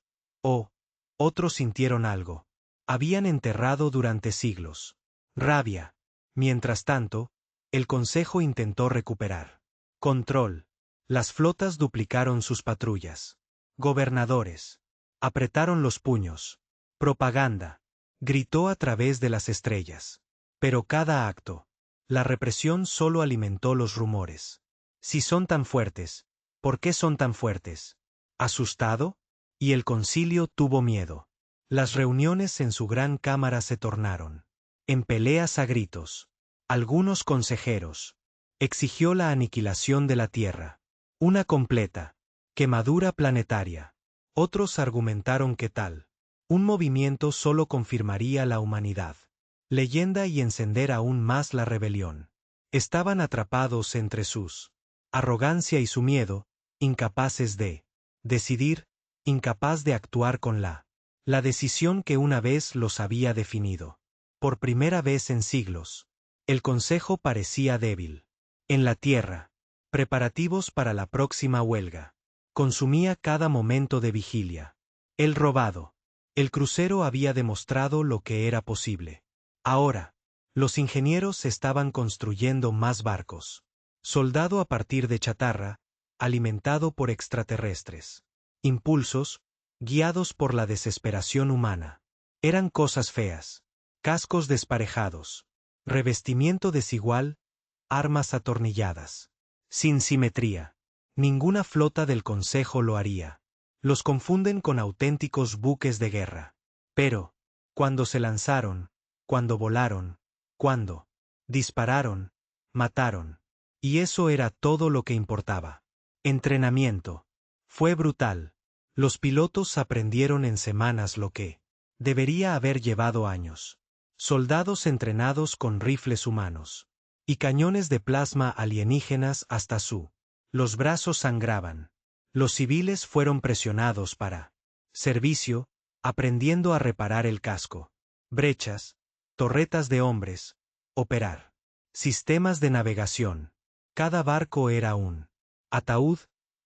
otros sintieron algo. Habían enterrado durante siglos. Rabia. Mientras tanto, el Consejo intentó recuperar control. Las flotas duplicaron sus patrullas. Gobernadores apretaron los puños. Propaganda gritó a través de las estrellas. Pero cada acto, la represión solo alimentó los rumores. Si son tan fuertes, ¿por qué son tan fuertes? ¿Asustado? Y el concilio tuvo miedo. Las reuniones en su gran cámara se tornaron en peleas a gritos. Algunos consejeros exigió la aniquilación de la Tierra. Una completa quemadura planetaria. Otros argumentaron que tal un movimiento solo confirmaría la humanidad. Leyenda y encender aún más la rebelión. Estaban atrapados entre sus arrogancia y su miedo, incapaces de decidir, incapaz de actuar con la decisión que una vez los había definido. Por primera vez en siglos, el Consejo parecía débil. En la Tierra, preparativos para la próxima huelga. Consumía cada momento de vigilia. El robado. El crucero había demostrado lo que era posible. Ahora, los ingenieros estaban construyendo más barcos. Soldado a partir de chatarra, alimentado por extraterrestres. Impulsos, guiados por la desesperación humana. Eran cosas feas. Cascos desparejados. Revestimiento desigual, armas atornilladas. Sin simetría. Ninguna flota del Consejo lo haría. Los confunden con auténticos buques de guerra. Pero, cuando se lanzaron, cuando volaron, cuando dispararon, mataron. Y eso era todo lo que importaba. Entrenamiento. Fue brutal. Los pilotos aprendieron en semanas lo que debería haber llevado años. Soldados entrenados con rifles humanos y cañones de plasma alienígenas hasta los brazos sangraban. Los civiles fueron presionados para servicio, aprendiendo a reparar el casco. Brechas, torretas de hombres, operar. Sistemas de navegación. Cada barco era un ataúd,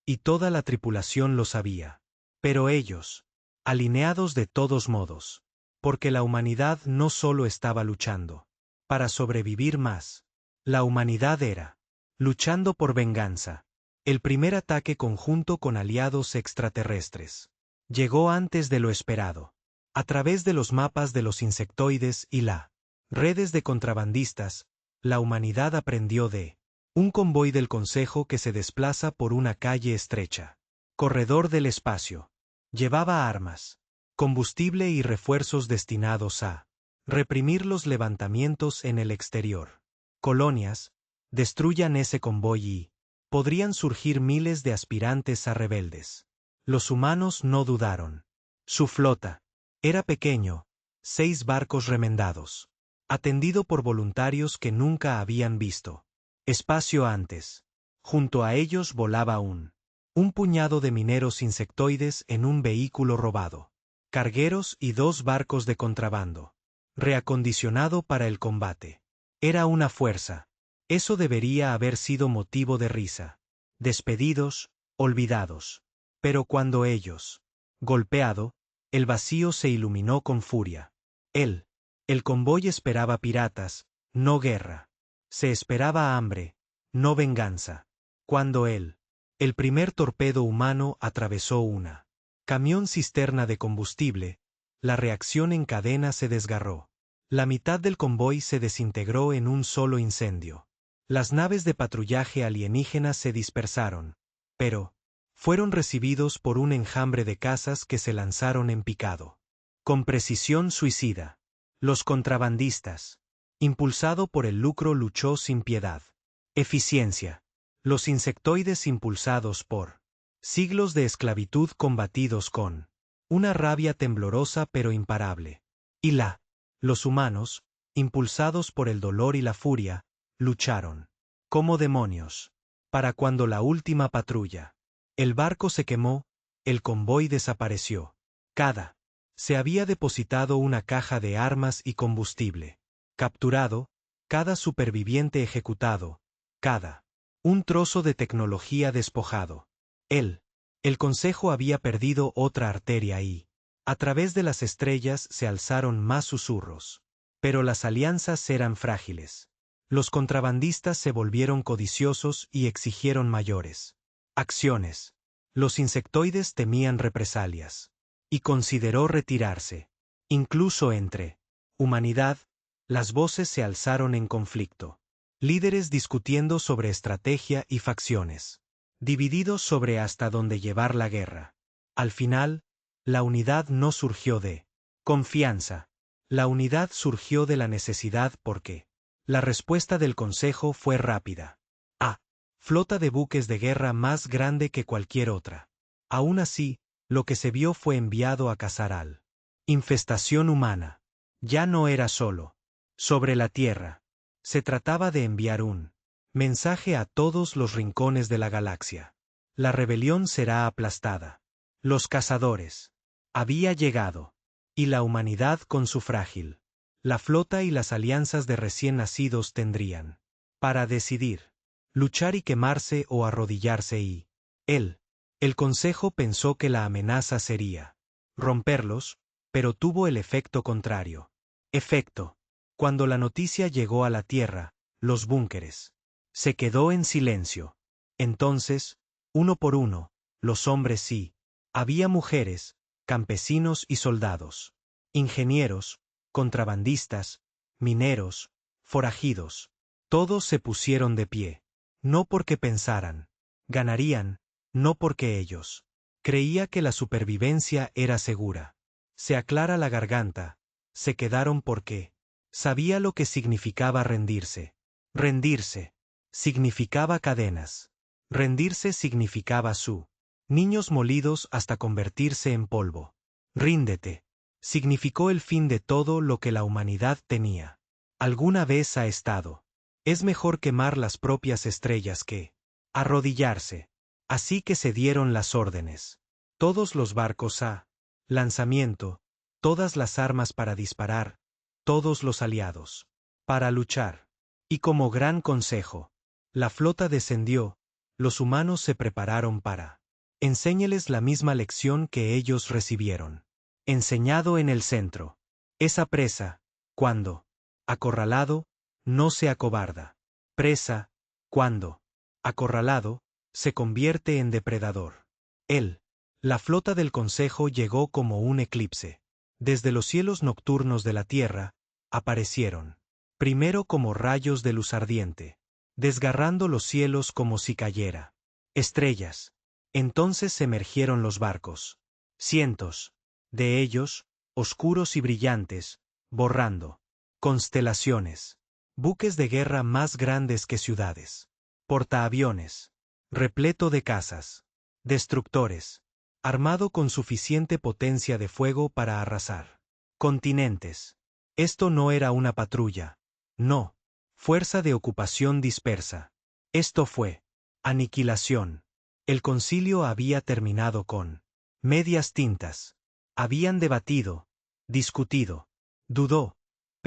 y toda la tripulación lo sabía. Pero ellos, alineados de todos modos, porque la humanidad no solo estaba luchando para sobrevivir más. La humanidad era luchando por venganza. El primer ataque conjunto con aliados extraterrestres llegó antes de lo esperado. A través de los mapas de los insectoides y las redes de contrabandistas, la humanidad aprendió de un convoy del Consejo que se desplaza por una calle estrecha. Corredor del espacio. Llevaba armas, combustible y refuerzos destinados a reprimir los levantamientos en el exterior. Colonias, destruyan ese convoy y podrían surgir miles de aspirantes a rebeldes. Los humanos no dudaron. Su flota era pequeño, 6 barcos remendados, atendido por voluntarios que nunca habían visto espacio antes. Junto a ellos volaba un puñado de mineros insectoides en un vehículo robado. Cargueros y 2 barcos de contrabando. Reacondicionado para el combate. Era una fuerza. Eso debería haber sido motivo de risa. Despedidos, olvidados. Pero cuando ellos, golpeado, el vacío se iluminó con furia. El convoy esperaba piratas, no guerra. Se esperaba hambre, no venganza. Cuando el primer torpedo humano atravesó una camión cisterna de combustible, la reacción en cadena se desgarró. La mitad del convoy se desintegró en un solo incendio. Las naves de patrullaje alienígenas se dispersaron, pero fueron recibidos por un enjambre de cazas que se lanzaron en picado. Con precisión suicida. Los contrabandistas. Impulsado por el lucro, luchó sin piedad. Eficiencia. Los insectoides, impulsados por siglos de esclavitud, combatidos con una rabia temblorosa pero imparable. Y los humanos, impulsados por el dolor y la furia, lucharon como demonios. Para cuando la última patrulla. El barco se quemó, el convoy desapareció. Se había depositado una caja de armas y combustible. Capturado, cada superviviente ejecutado, un trozo de tecnología despojado. El Consejo había perdido otra arteria y, a través de las estrellas se alzaron más susurros. Pero las alianzas eran frágiles. Los contrabandistas se volvieron codiciosos y exigieron mayores acciones. Los insectoides temían represalias. Y consideró retirarse. Incluso entre humanidad, las voces se alzaron en conflicto. Líderes discutiendo sobre estrategia y facciones. Divididos sobre hasta dónde llevar la guerra. Al final, la unidad no surgió de confianza. La unidad surgió de la necesidad porque la respuesta del Consejo fue rápida. Flota de buques de guerra más grande que cualquier otra. Aún así, lo que se vio fue enviado a cazar al infestación humana. Ya no era solo sobre la Tierra. Se trataba de enviar un mensaje a todos los rincones de la galaxia. La rebelión será aplastada. Los cazadores había llegado. Y la humanidad con su frágil. La flota y las alianzas de recién nacidos tendrían para decidir. Luchar y quemarse o arrodillarse y el Consejo pensó que la amenaza sería romperlos, pero tuvo el efecto contrario. Cuando la noticia llegó a la Tierra, los búnkeres. Se quedó en silencio. Entonces, uno por uno, los hombres sí. Había mujeres, campesinos y soldados. Ingenieros, contrabandistas, mineros, forajidos. Todos se pusieron de pie. No porque pensaran. Ganarían, no porque ellos. Creía que la supervivencia era segura. Se aclara la garganta. Se quedaron porque sabía lo que significaba rendirse. Rendirse significaba cadenas. Rendirse significaba niños molidos hasta convertirse en polvo. Ríndete. Significó el fin de todo lo que la humanidad tenía. Alguna vez ha estado. Es mejor quemar las propias estrellas que arrodillarse. Así que se dieron las órdenes. Todos los barcos a lanzamiento, todas las armas para disparar, todos los aliados para luchar. Y como gran consejo, la flota descendió, los humanos se prepararon para enséñeles la misma lección que ellos recibieron. Enseñado en el centro. Esa presa, cuando acorralado, no se acobarda. Presa, cuando acorralado, se convierte en depredador. La flota del Consejo llegó como un eclipse. Desde los cielos nocturnos de la Tierra, aparecieron. Primero como rayos de luz ardiente, desgarrando los cielos como si cayera estrellas. Entonces emergieron los barcos. Cientos de ellos, oscuros y brillantes, borrando constelaciones. Buques de guerra más grandes que ciudades. Portaaviones. Repleto de cazas. Destructores. Armado con suficiente potencia de fuego para arrasar continentes. Esto no era una patrulla. No. Fuerza de ocupación dispersa. Esto fue aniquilación. El concilio había terminado con medias tintas. Habían debatido, discutido, dudó,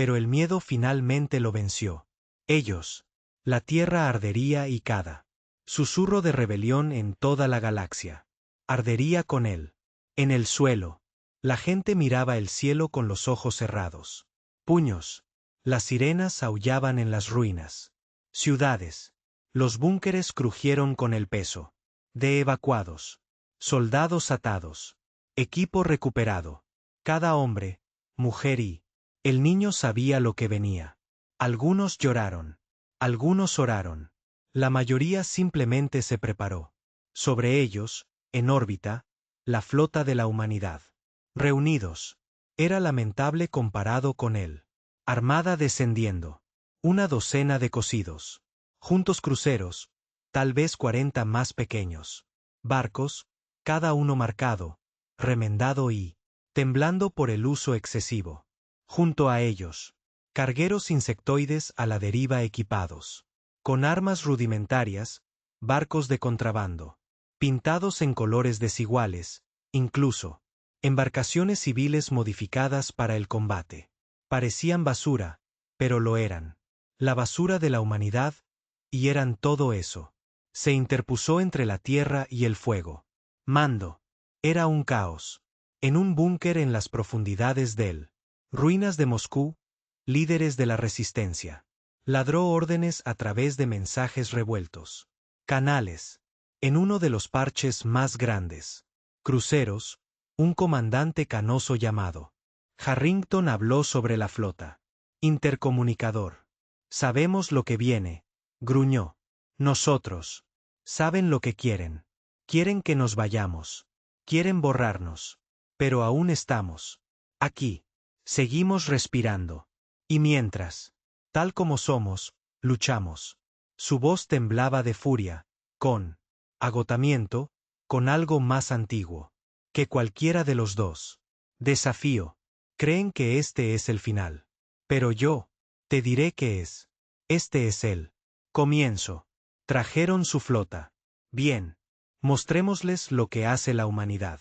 pero el miedo finalmente lo venció. Ellos. La tierra ardería y cada susurro de rebelión en toda la galaxia ardería con él. En el suelo. La gente miraba el cielo con los ojos cerrados. Puños. Las sirenas aullaban en las ruinas. Ciudades. Los búnkeres crujieron con el peso de evacuados. Soldados atados. Equipo recuperado. Cada hombre, mujer y El niño sabía lo que venía. Algunos lloraron. Algunos oraron. La mayoría simplemente se preparó. Sobre ellos, en órbita, la flota de la humanidad. Reunidos. Era lamentable comparado con él. Armada descendiendo. Una docena de cosidos. Juntos cruceros, tal vez 40 más pequeños. Barcos, cada uno marcado, remendado y temblando por el uso excesivo. Junto a ellos, cargueros insectoides a la deriva equipados. Con armas rudimentarias, barcos de contrabando. Pintados en colores desiguales, incluso. Embarcaciones civiles modificadas para el combate. Parecían basura, pero lo eran. La basura de la humanidad, y eran todo eso. Se interpuso entre la tierra y el fuego. Mando. Era un caos. En un búnker en las profundidades del ruinas de Moscú, líderes de la resistencia. Ladró órdenes a través de mensajes revueltos. Canales. En uno de los parches más grandes. Cruceros. Un comandante canoso llamado Harrington habló sobre la flota. Intercomunicador. Sabemos lo que viene, gruñó. Nosotros. Saben lo que quieren. Quieren que nos vayamos. Quieren borrarnos. Pero aún estamos aquí. Seguimos respirando. Y mientras, tal como somos, luchamos. Su voz temblaba de furia, con agotamiento, con algo más antiguo que cualquiera de los dos. Desafío. Creen que este es el final. Pero yo te diré que es. Este es el comienzo. Trajeron su flota. Bien. Mostrémosles lo que hace la humanidad.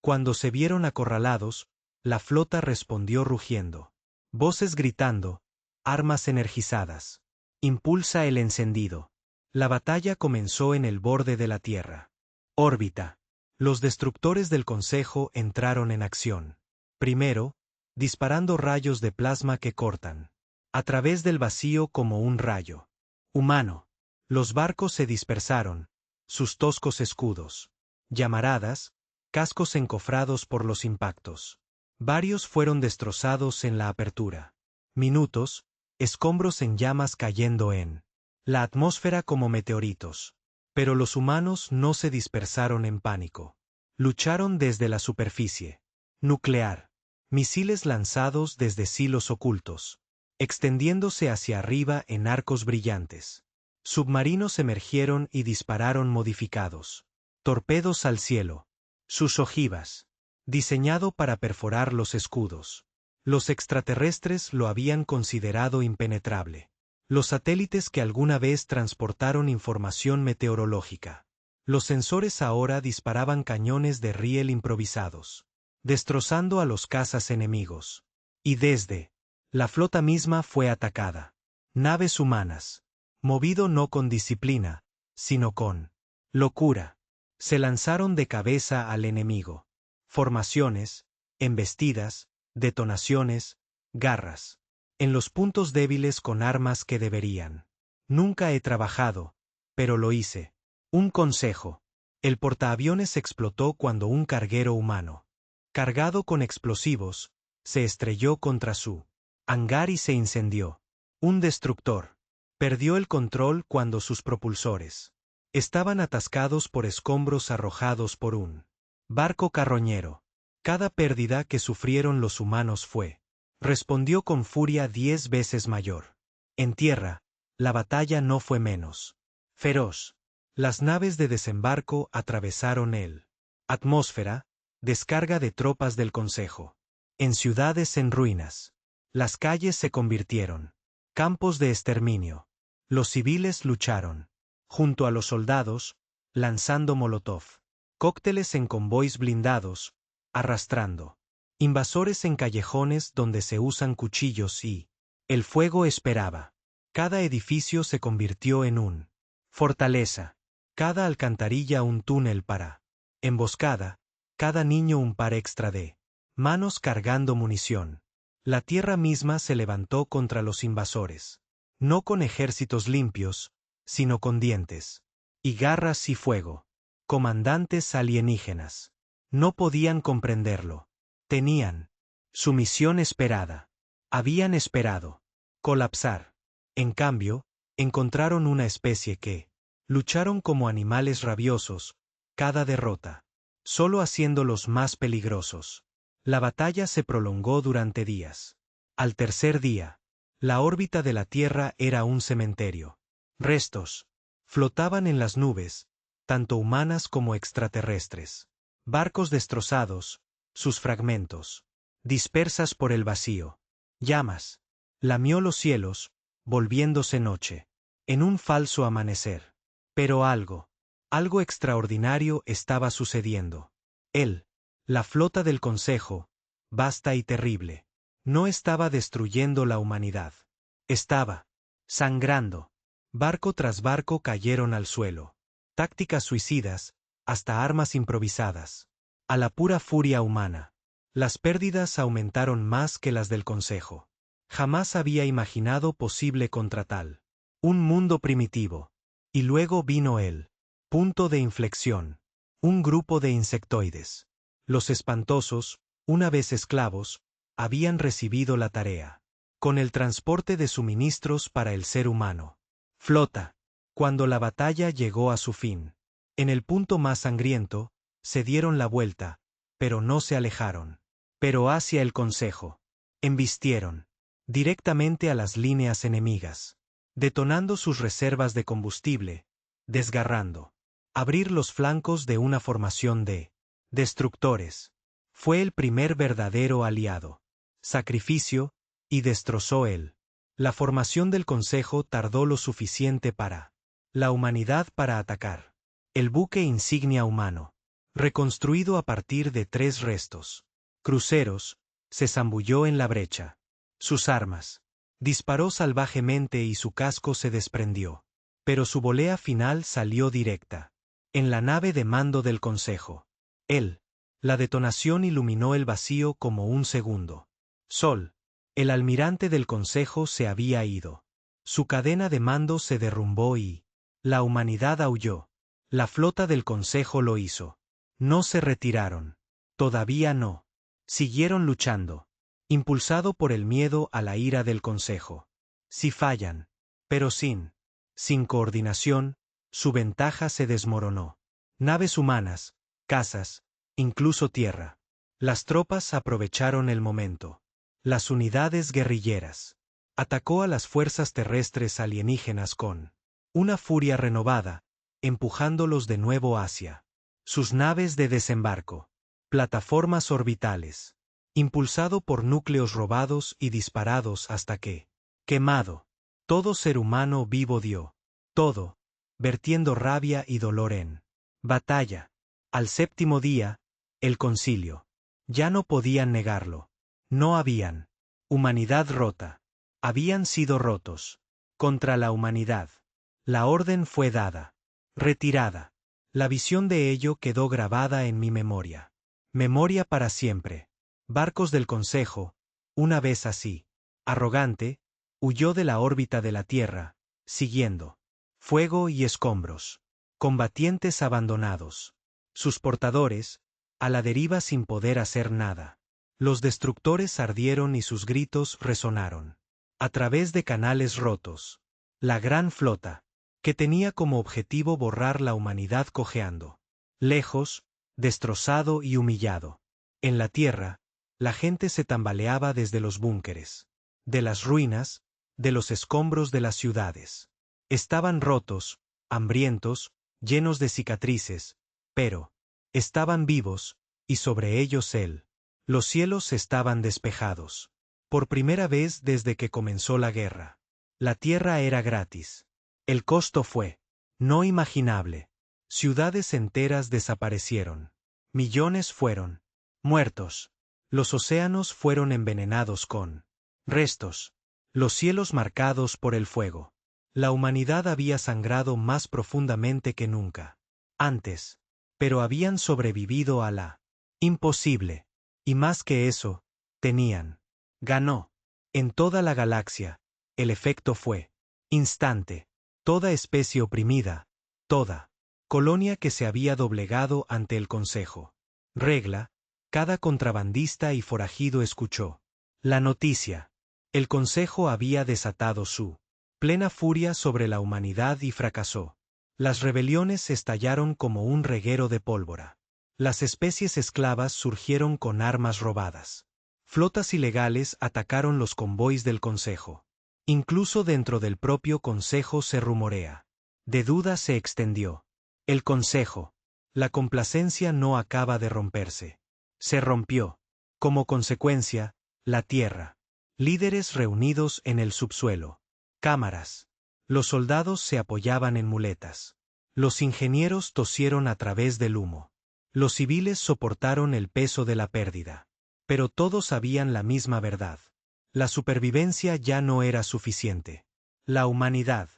Cuando se vieron acorralados, la flota respondió rugiendo. Voces gritando. Armas energizadas. Impulsa el encendido. La batalla comenzó en el borde de la Tierra. Órbita. Los destructores del Consejo entraron en acción. Primero, disparando rayos de plasma que cortan. A través del vacío como un rayo. Humano. Los barcos se dispersaron. Sus toscos escudos. Llamaradas, cascos encofrados por los impactos. Varios fueron destrozados en la apertura. Minutos, escombros en llamas cayendo en la atmósfera como meteoritos. Pero los humanos no se dispersaron en pánico. Lucharon desde la superficie. Nuclear. Misiles lanzados desde silos ocultos. Extendiéndose hacia arriba en arcos brillantes. Submarinos emergieron y dispararon modificados. Torpedos al cielo. Sus ojivas. Diseñado para perforar los escudos. Los extraterrestres lo habían considerado impenetrable. Los satélites que alguna vez transportaron información meteorológica. Los sensores ahora disparaban cañones de riel improvisados, destrozando a los cazas enemigos. Y desde la flota misma fue atacada. Naves humanas, movido no con disciplina, sino con locura, se lanzaron de cabeza al enemigo. Formaciones, embestidas, detonaciones, garras. En los puntos débiles con armas que deberían. Nunca he trabajado, pero lo hice. Un consejo. El portaaviones explotó cuando un carguero humano, cargado con explosivos, se estrelló contra su hangar y se incendió. Un destructor. Perdió el control cuando sus propulsores estaban atascados por escombros arrojados por un barco carroñero. Cada pérdida que sufrieron los humanos respondió con furia 10 veces mayor. En tierra, la batalla no fue menos feroz. Las naves de desembarco atravesaron el atmósfera, descarga de tropas del Consejo. En ciudades en ruinas, las calles se convirtieron campos de exterminio. Los civiles lucharon junto a los soldados, lanzando molotov, cócteles en convoys blindados, arrastrando invasores en callejones donde se usan cuchillos y el fuego esperaba. Cada edificio se convirtió en un fortaleza, cada alcantarilla un túnel para emboscada, cada niño un par extra de manos cargando munición. La tierra misma se levantó contra los invasores, no con ejércitos limpios, sino con dientes y garras y fuego. Comandantes alienígenas. No podían comprenderlo. Tenían su misión esperada. Habían esperado colapsar. En cambio, encontraron una especie que lucharon como animales rabiosos, cada derrota solo haciéndolos más peligrosos. La batalla se prolongó durante días. Al tercer día, la órbita de la Tierra era un cementerio. Restos flotaban en las nubes, tanto humanas como extraterrestres. Barcos destrozados, sus fragmentos, dispersas por el vacío. Llamas. Lamió los cielos, volviéndose noche. En un falso amanecer. Pero algo extraordinario estaba sucediendo. La flota del Consejo, vasta y terrible, no estaba destruyendo la humanidad. Estaba sangrando. Barco tras barco cayeron al suelo. Tácticas suicidas, hasta armas improvisadas. A la pura furia humana. Las pérdidas aumentaron más que las del Consejo. Jamás había imaginado posible contra tal. Un mundo primitivo. Y luego vino él. Punto de inflexión. Un grupo de insectoides. Los espantosos, una vez esclavos, habían recibido la tarea. Con el transporte de suministros para el ser humano. Flota. Cuando la batalla llegó a su fin. En el punto más sangriento, se dieron la vuelta, pero no se alejaron. Pero hacia el Consejo. Embistieron. Directamente a las líneas enemigas. Detonando sus reservas de combustible. Desgarrando. Abrir los flancos de una formación de destructores. Fue el primer verdadero aliado. Sacrificio, y destrozó él. La formación del Consejo tardó lo suficiente para la humanidad para atacar. El buque insignia humano, reconstruido a partir de 3 restos cruceros, se zambulló en la brecha. Sus armas. Disparó salvajemente y su casco se desprendió. Pero su volea final salió directa. En la nave de mando del Consejo. La detonación iluminó el vacío como un segundo sol. El almirante del Consejo se había ido. Su cadena de mando se derrumbó y la humanidad aulló. La flota del Consejo lo hizo. No se retiraron. Todavía no. Siguieron luchando. Impulsado por el miedo a la ira del Consejo. Si fallan. Pero sin coordinación, su ventaja se desmoronó. Naves humanas, casas, incluso tierra. Las tropas aprovecharon el momento. Las unidades guerrilleras. Atacó a las fuerzas terrestres alienígenas con una furia renovada, empujándolos de nuevo hacia sus naves de desembarco. Plataformas orbitales. Impulsado por núcleos robados y disparados hasta que, quemado, todo ser humano vivo dio. Todo, vertiendo rabia y dolor en batalla. Al séptimo día, el concilio. Ya no podían negarlo. No habían humanidad rota. Habían sido rotos. Contra la humanidad. La orden fue dada. Retirada. La visión de ello quedó grabada en mi memoria. Memoria para siempre. Barcos del Consejo, una vez así, arrogante, huyó de la órbita de la Tierra, siguiendo fuego y escombros. Combatientes abandonados. Sus portadores, a la deriva sin poder hacer nada. Los destructores ardieron y sus gritos resonaron. A través de canales rotos. La gran flota, que tenía como objetivo borrar la humanidad cojeando. Lejos, destrozado y humillado. En la tierra, la gente se tambaleaba desde los búnkeres. De las ruinas, de los escombros de las ciudades. Estaban rotos, hambrientos, llenos de cicatrices, pero estaban vivos, y sobre ellos él. Los cielos estaban despejados. Por primera vez desde que comenzó la guerra. La tierra era gratis. El costo fue no imaginable. Ciudades enteras desaparecieron. Millones fueron muertos. Los océanos fueron envenenados con restos. Los cielos marcados por el fuego. La humanidad había sangrado más profundamente que nunca antes, pero habían sobrevivido a la imposible. Y más que eso, tenían. Ganó. En toda la galaxia, el efecto fue instante. Toda especie oprimida, toda colonia que se había doblegado ante el Consejo. Regla, cada contrabandista y forajido escuchó la noticia. El Consejo había desatado su plena furia sobre la humanidad y fracasó. Las rebeliones estallaron como un reguero de pólvora. Las especies esclavas surgieron con armas robadas. Flotas ilegales atacaron los convoys del Consejo. Incluso dentro del propio Consejo se rumorea. De duda se extendió. El Consejo. La complacencia no acaba de romperse. Se rompió. Como consecuencia, la Tierra. Líderes reunidos en el subsuelo. Cámaras. Los soldados se apoyaban en muletas. Los ingenieros tosieron a través del humo. Los civiles soportaron el peso de la pérdida. Pero todos sabían la misma verdad. La supervivencia ya no era suficiente. La humanidad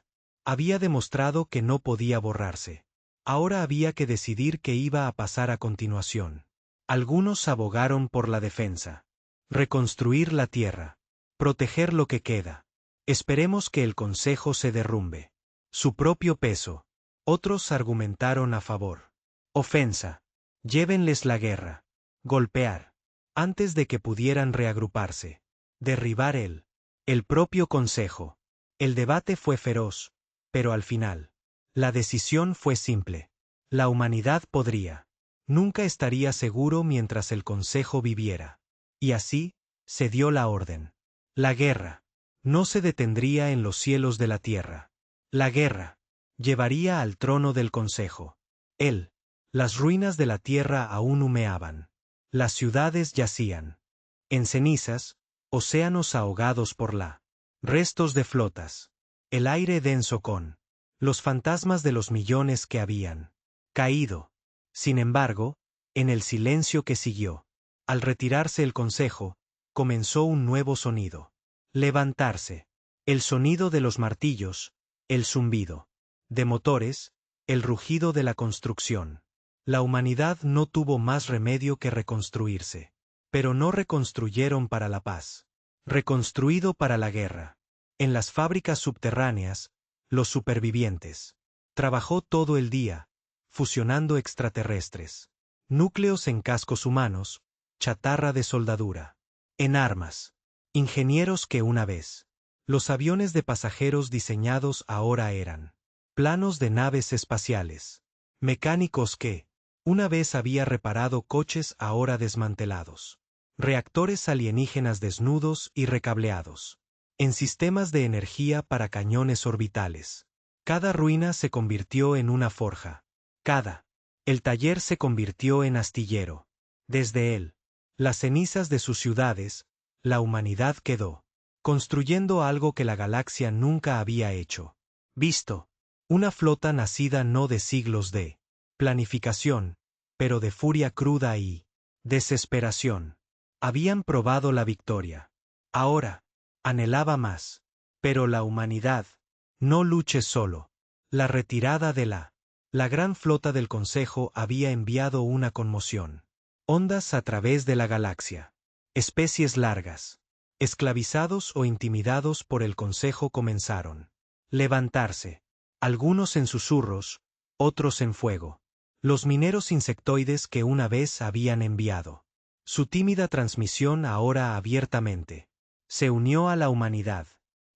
había demostrado que no podía borrarse. Ahora había que decidir qué iba a pasar a continuación. Algunos abogaron por la defensa. Reconstruir la tierra. Proteger lo que queda. Esperemos que el Consejo se derrumbe. Su propio peso. Otros argumentaron a favor. Ofensa. Llévenles la guerra. Golpear. Antes de que pudieran reagruparse. Derribar el propio Consejo. El debate fue feroz, pero al final, la decisión fue simple. La humanidad podría. Nunca estaría seguro mientras el Consejo viviera. Y así, se dio la orden. La guerra. No se detendría en los cielos de la tierra. La guerra. Llevaría al trono del Consejo. Las ruinas de la tierra aún humeaban. Las ciudades yacían. En cenizas, océanos ahogados por la restos de flotas. El aire denso con los fantasmas de los millones que habían caído. Sin embargo, en el silencio que siguió, al retirarse el Consejo, comenzó un nuevo sonido. Levantarse. El sonido de los martillos, el zumbido de motores, el rugido de la construcción. La humanidad no tuvo más remedio que reconstruirse. Pero no reconstruyeron para la paz. Reconstruido para la guerra. En las fábricas subterráneas, los supervivientes. Trabajó todo el día, fusionando extraterrestres. Núcleos en cascos humanos, chatarra de soldadura. En armas. Ingenieros que una vez. Los aviones de pasajeros diseñados ahora eran planos de naves espaciales. Mecánicos que, una vez había reparado coches ahora desmantelados. Reactores alienígenas desnudos y recableados. En sistemas de energía para cañones orbitales. Cada ruina se convirtió en una forja. El taller se convirtió en astillero. Desde él, las cenizas de sus ciudades, la humanidad quedó construyendo algo que la galaxia nunca había hecho. Visto. Una flota nacida no de siglos de planificación, pero de furia cruda y desesperación. Habían probado la victoria. Ahora, anhelaba más. Pero la humanidad, no luche solo. La retirada de la gran flota del Consejo había enviado una conmoción. Ondas a través de la galaxia. Especies largas. Esclavizados o intimidados por el Consejo comenzaron. Levantarse. Algunos en susurros, otros en fuego. Los mineros insectoides que una vez habían enviado su tímida transmisión ahora abiertamente. Se unió a la humanidad,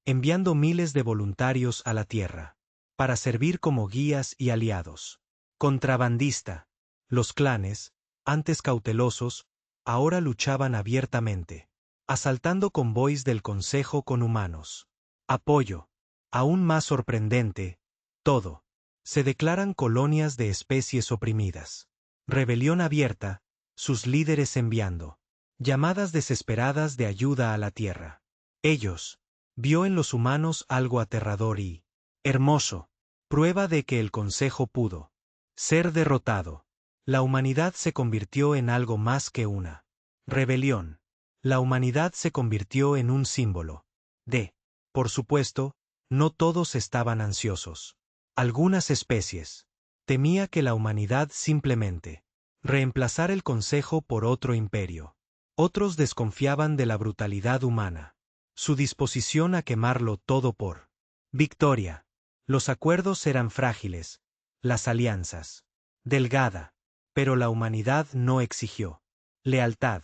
enviando miles de voluntarios a la Tierra, para servir como guías y aliados. Contrabandista. Los clanes, antes cautelosos, ahora luchaban abiertamente, asaltando convoys del Consejo con humanos. Apoyo. Aún más sorprendente, todo. Se declaran colonias de especies oprimidas. Rebelión abierta, sus líderes enviando llamadas desesperadas de ayuda a la Tierra. Ellos vio en los humanos algo aterrador y hermoso, prueba de que el Consejo pudo ser derrotado. La humanidad se convirtió en algo más que una rebelión. La humanidad se convirtió en un símbolo de, por supuesto, no todos estaban ansiosos. Algunas especies temía que la humanidad simplemente reemplazara el Consejo por otro imperio. Otros desconfiaban de la brutalidad humana, su disposición a quemarlo todo por victoria. Los acuerdos eran frágiles, las alianzas delgada, pero la humanidad no exigió lealtad.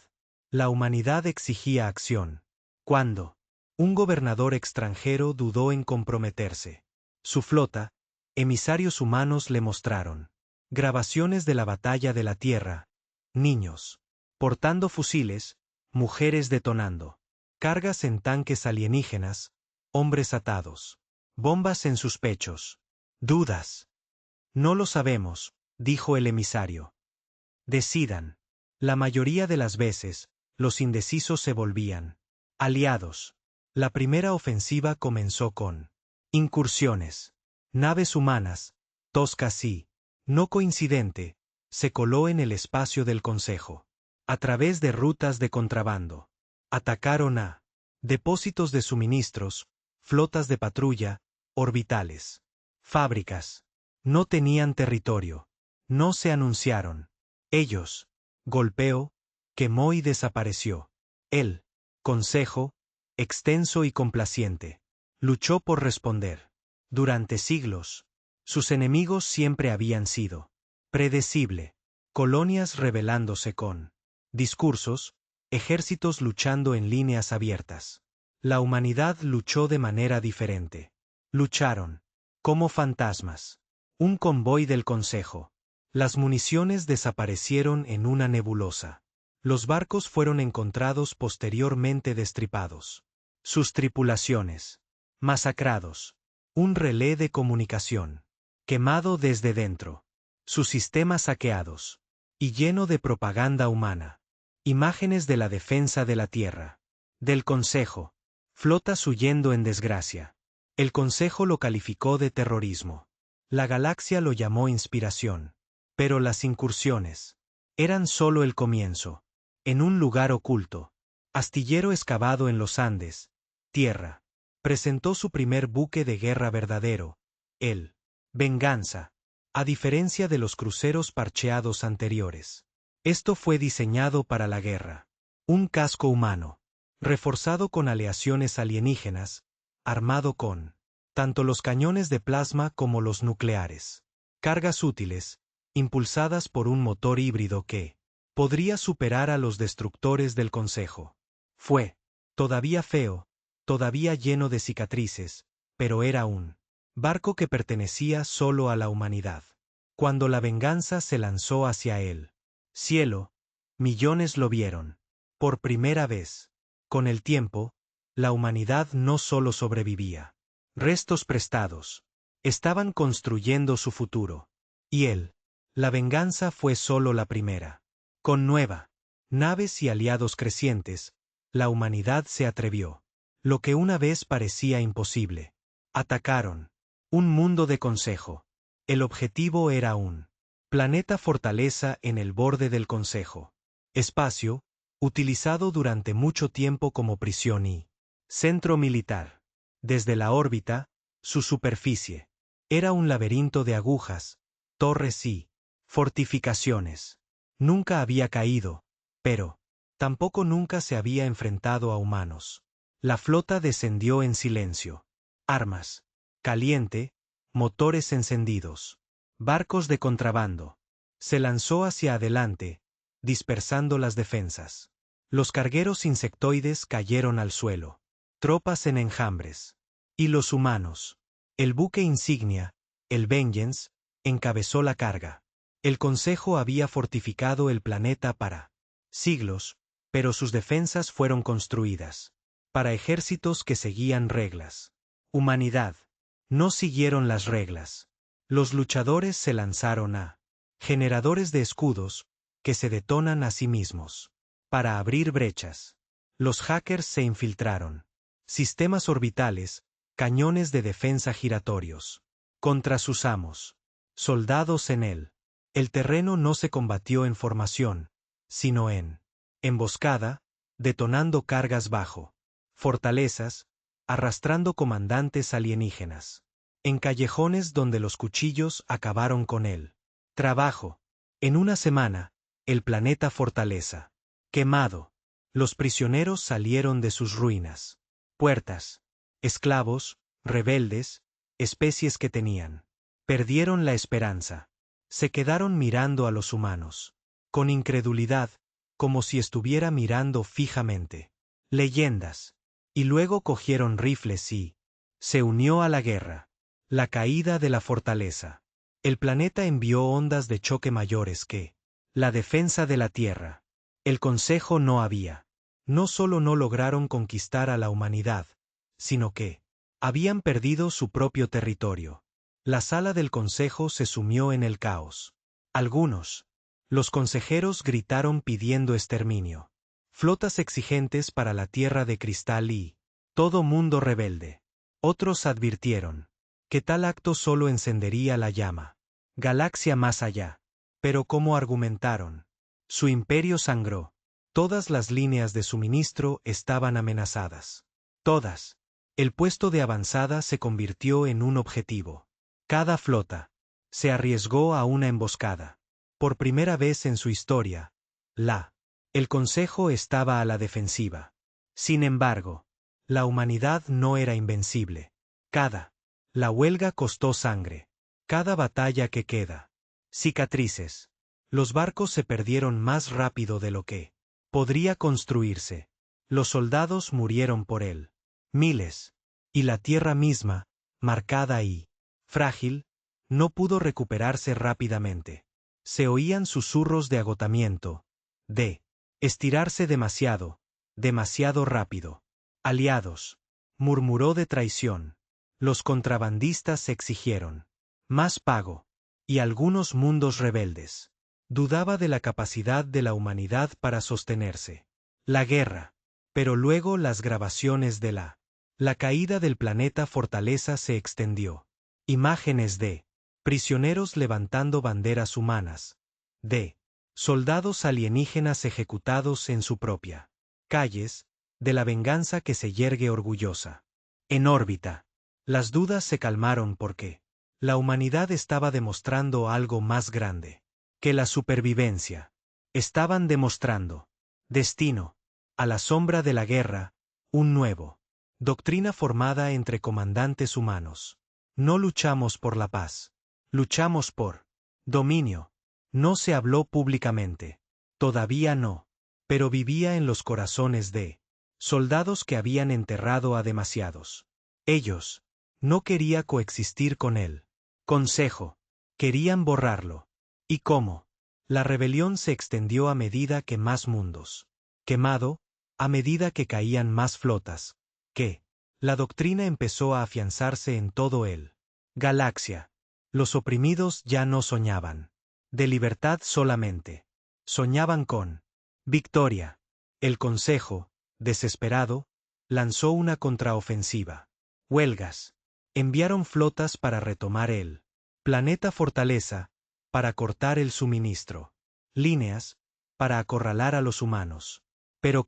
La humanidad exigía acción. Cuando Un gobernador extranjero dudó en comprometerse. Su flota, emisarios humanos le mostraron grabaciones de la batalla de la Tierra, niños portando fusiles, mujeres detonando, cargas en tanques alienígenas, hombres atados, bombas en sus pechos. Dudas. No lo sabemos, dijo el emisario. Decidan. La mayoría de las veces, los indecisos se volvían aliados. La primera ofensiva comenzó con incursiones. Naves humanas, toscas y, no coincidente, se coló en el espacio del Consejo. A través de rutas de contrabando. Atacaron a depósitos de suministros, flotas de patrulla, orbitales, fábricas. No tenían territorio. No se anunciaron. Ellos. Golpeó, quemó y desapareció. El Consejo, extenso y complaciente, luchó por responder. Durante siglos, sus enemigos siempre habían sido predecible, colonias rebelándose con discursos, ejércitos luchando en líneas abiertas. La humanidad luchó de manera diferente. Lucharon como fantasmas. Un convoy del Consejo. Las municiones desaparecieron en una nebulosa. Los barcos fueron encontrados posteriormente destripados. Sus tripulaciones. Masacrados. Un relé de comunicación. Quemado desde dentro. Sus sistemas saqueados. Y lleno de propaganda humana. Imágenes de la defensa de la Tierra. Del Consejo. Flotas huyendo en desgracia. El Consejo lo calificó de terrorismo. La galaxia lo llamó inspiración. Pero las incursiones eran solo el comienzo. En un lugar oculto, astillero excavado en los Andes, Tierra, presentó su primer buque de guerra verdadero, el Venganza, a diferencia de los cruceros parcheados anteriores. Esto fue diseñado para la guerra. Un casco humano, reforzado con aleaciones alienígenas, armado con tanto los cañones de plasma como los nucleares. Cargas útiles, impulsadas por un motor híbrido que podría superar a los destructores del Consejo. Fue todavía feo, todavía lleno de cicatrices, pero era un barco que pertenecía solo a la humanidad. Cuando la venganza se lanzó hacia el cielo, millones lo vieron. Por primera vez. Con el tiempo, la humanidad no solo sobrevivía. Restos prestados. Estaban construyendo su futuro. Y la venganza fue solo la primera. Con naves y aliados crecientes, la humanidad se atrevió. Lo que una vez parecía imposible. Atacaron. Un mundo de Consejo. El objetivo era un planeta fortaleza en el borde del Consejo. Espacio, utilizado durante mucho tiempo como prisión y centro militar. Desde la órbita, su superficie era un laberinto de agujas, torres y fortificaciones. Nunca había caído, pero tampoco nunca se había enfrentado a humanos. La flota descendió en silencio. Armas. Caliente, motores encendidos. Barcos de contrabando. Se lanzó hacia adelante, dispersando las defensas. Los cargueros insectoides cayeron al suelo. Tropas en enjambres. Y los humanos. El buque insignia, el Vengeance, encabezó la carga. El Consejo había fortificado el planeta para siglos, pero sus defensas fueron construidas para ejércitos que seguían reglas. Humanidad. No siguieron las reglas. Los luchadores se lanzaron a generadores de escudos que se detonan a sí mismos para abrir brechas. Los hackers se infiltraron. Sistemas orbitales, cañones de defensa giratorios. Contra sus amos. Soldados en él. El terreno no se combatió en formación, sino en emboscada, detonando cargas bajo fortalezas, arrastrando comandantes alienígenas. En callejones donde los cuchillos acabaron con él. Trabajo. En una semana, el planeta fortaleza. Quemado. Los prisioneros salieron de sus ruinas. Puertas. Esclavos, rebeldes, especies que tenían. Perdieron la esperanza. Se quedaron mirando a los humanos. Con incredulidad, como si estuviera mirando fijamente. Leyendas. Y luego cogieron rifles y se unió a la guerra. La caída de la fortaleza. El planeta envió ondas de choque mayores que la defensa de la Tierra. El Consejo no había. No solo no lograron conquistar a la humanidad, sino que habían perdido su propio territorio. La sala del Consejo se sumió en el caos. Algunos, los consejeros gritaron pidiendo exterminio. Flotas exigentes para la Tierra de cristal y todo mundo rebelde. Otros advirtieron que tal acto solo encendería la llama. Galaxia más allá. Pero ¿cómo argumentaron? Su imperio sangró. Todas las líneas de suministro estaban amenazadas. Todas. El puesto de avanzada se convirtió en un objetivo. Cada flota se arriesgó a una emboscada. Por primera vez en su historia, el Consejo estaba a la defensiva. Sin embargo, la humanidad no era invencible. La huelga costó sangre. Cada batalla que queda. Cicatrices. Los barcos se perdieron más rápido de lo que podría construirse. Los soldados murieron por él. Miles. Y la tierra misma, marcada y frágil, no pudo recuperarse rápidamente. Se oían susurros de agotamiento, de estirarse demasiado, demasiado rápido. Aliados. Murmuró de traición. Los contrabandistas exigieron más pago. Y algunos mundos rebeldes. Dudaba de la capacidad de la humanidad para sostenerse. La guerra. Pero luego las grabaciones de la caída del planeta Fortaleza se extendió. Imágenes de prisioneros levantando banderas humanas. De soldados alienígenas ejecutados en su propia calles, de la venganza que se yergue orgullosa. En órbita. Las dudas se calmaron porque la humanidad estaba demostrando algo más grande que la supervivencia. Estaban demostrando destino. A la sombra de la guerra, un nuevo doctrina formada entre comandantes humanos. No luchamos por la paz. Luchamos por dominio. No se habló públicamente. Todavía no. Pero vivía en los corazones de soldados que habían enterrado a demasiados. Ellos no quería coexistir con él. Consejo. Querían borrarlo. ¿Y cómo? La rebelión se extendió a medida que más mundos. Quemado, a medida que caían más flotas. Que la doctrina empezó a afianzarse en todo él. Galaxia. Los oprimidos ya no soñaban de libertad solamente. Soñaban con victoria. El Consejo, desesperado, lanzó una contraofensiva. Huelgas. Enviaron flotas para retomar el planeta Fortaleza, para cortar el suministro. Líneas, para acorralar a los humanos. Pero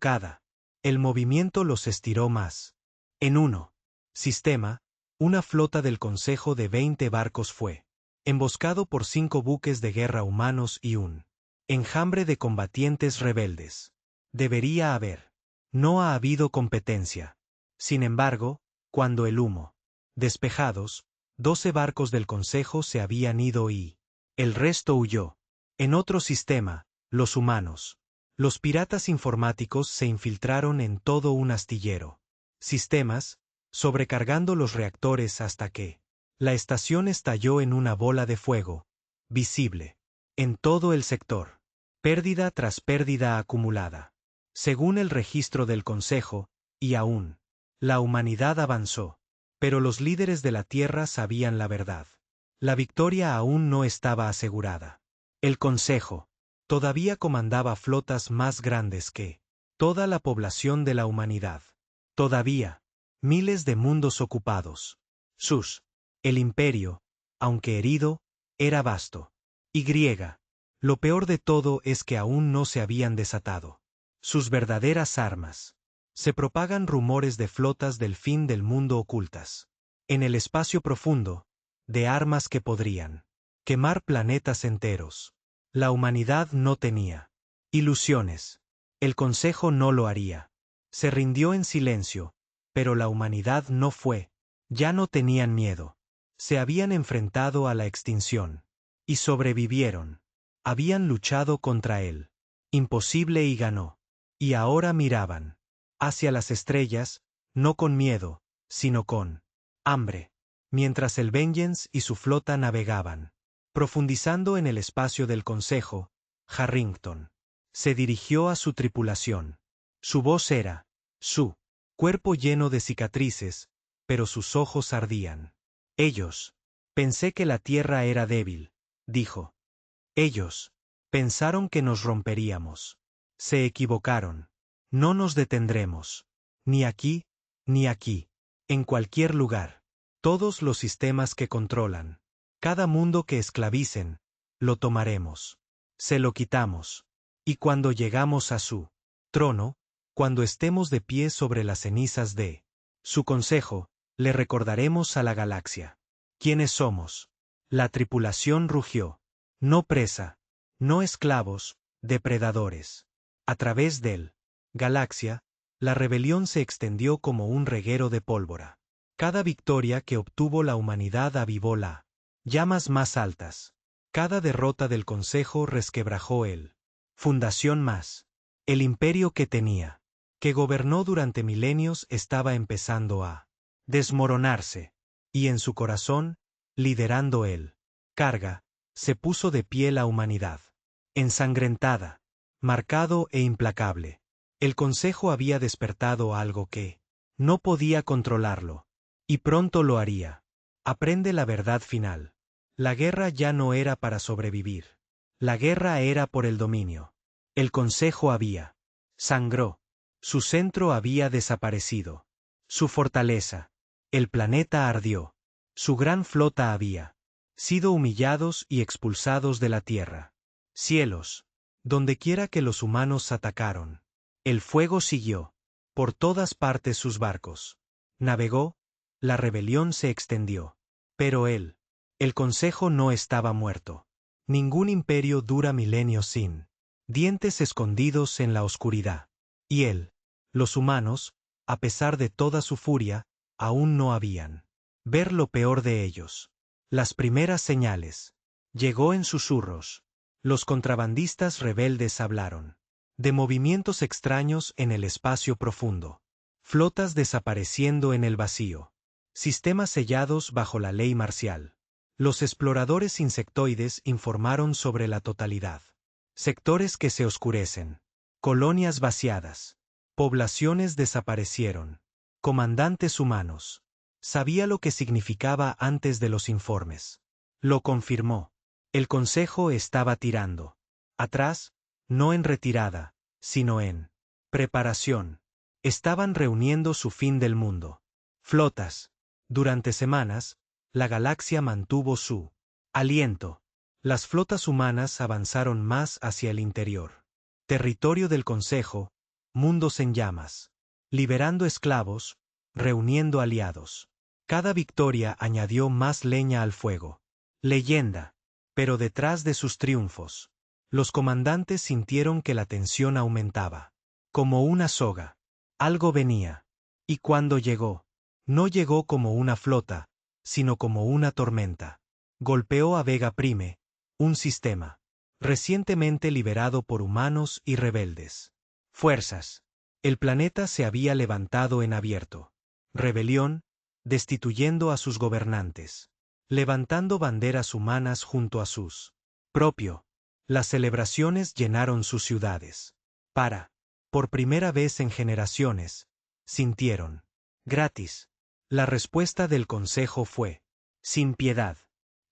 el movimiento los estiró más. En uno sistema, una flota del Consejo de 20 barcos fue emboscado por 5 buques de guerra humanos y un enjambre de combatientes rebeldes. Debería haber. No ha habido competencia. Sin embargo, cuando el humo despejados, 12 barcos del Consejo se habían ido y el resto huyó. En otro sistema, los humanos. Los piratas informáticos se infiltraron en todo un astillero. Sistemas, sobrecargando los reactores hasta que la estación estalló en una bola de fuego, visible, en todo el sector. Pérdida tras pérdida acumulada. Según el registro del Consejo, y aún, la humanidad avanzó. Pero los líderes de la Tierra sabían la verdad. La victoria aún no estaba asegurada. El Consejo todavía comandaba flotas más grandes que toda la población de la humanidad. Todavía, miles de mundos ocupados. El imperio, aunque herido, era vasto. Y lo peor de todo es que aún no se habían desatado sus verdaderas armas. Se propagan rumores de flotas del fin del mundo ocultas en el espacio profundo, de armas que podrían quemar planetas enteros. La humanidad no tenía ilusiones. El Consejo no lo haría. Se rindió en silencio, pero la humanidad no fue. Ya no tenían miedo. Se habían enfrentado a la extinción. Y sobrevivieron. Habían luchado contra él. Imposible y ganó. Y ahora miraban hacia las estrellas, no con miedo, sino con hambre, mientras el Vengeance y su flota navegaban. Profundizando en el espacio del Consejo, Harrington se dirigió a su tripulación. Su voz era, su cuerpo lleno de cicatrices, pero sus ojos ardían. Ellos. Pensé que la tierra era débil, dijo. Ellos. Pensaron que nos romperíamos. Se equivocaron. No nos detendremos. Ni aquí, ni aquí. En cualquier lugar. Todos los sistemas que controlan. Cada mundo que esclavicen. Lo tomaremos. Se lo quitamos. Y cuando llegamos a su trono, cuando estemos de pie sobre las cenizas de su consejo, le recordaremos a la galaxia. ¿Quiénes somos? La tripulación rugió. No presa. No esclavos, depredadores. A través del galaxia, la rebelión se extendió como un reguero de pólvora. Cada victoria que obtuvo la humanidad avivó la llamas más altas. Cada derrota del Consejo resquebrajó el fundación más. El imperio que tenía, que gobernó durante milenios, estaba empezando a desmoronarse, y en su corazón, liderando él, carga, se puso de pie la humanidad. Ensangrentada, marcado e implacable. El Consejo había despertado algo que no podía controlarlo. Y pronto lo haría. Aprende la verdad final. La guerra ya no era para sobrevivir. La guerra era por el dominio. El Consejo había sangró. Su centro había desaparecido. Su fortaleza. El planeta ardió. Su gran flota había sido humillados y expulsados de la tierra. Cielos. Dondequiera que los humanos atacaron. El fuego siguió. Por todas partes sus barcos. Navegó. La rebelión se extendió. Pero el Consejo no estaba muerto. Ningún imperio dura milenios sin dientes escondidos en la oscuridad. Y los humanos, a pesar de toda su furia, aún no habían ver lo peor de ellos. Las primeras señales. Llegó en susurros. Los contrabandistas rebeldes hablaron de movimientos extraños en el espacio profundo. Flotas desapareciendo en el vacío. Sistemas sellados bajo la ley marcial. Los exploradores insectoides informaron sobre la totalidad. Sectores que se oscurecen. Colonias vaciadas. Poblaciones desaparecieron. Comandantes humanos. Sabía lo que significaba antes de los informes. Lo confirmó. El Consejo estaba tirando atrás, no en retirada, sino en preparación. Estaban reuniendo su fin del mundo. Flotas. Durante semanas, la galaxia mantuvo su aliento. Las flotas humanas avanzaron más hacia el interior. Territorio del Consejo, mundos en llamas. Liberando esclavos, reuniendo aliados. Cada victoria añadió más leña al fuego. Leyenda. Pero detrás de sus triunfos, los comandantes sintieron que la tensión aumentaba. Como una soga. Algo venía. Y cuando llegó, no llegó como una flota, sino como una tormenta. Golpeó a Vega Prime, un sistema recientemente liberado por humanos y rebeldes. Fuerzas. El planeta se había levantado en abierto. Rebelión, destituyendo a sus gobernantes. Levantando banderas humanas junto a sus propio. Las celebraciones llenaron sus ciudades. Por primera vez en generaciones, sintieron gratis. La respuesta del Consejo fue sin piedad.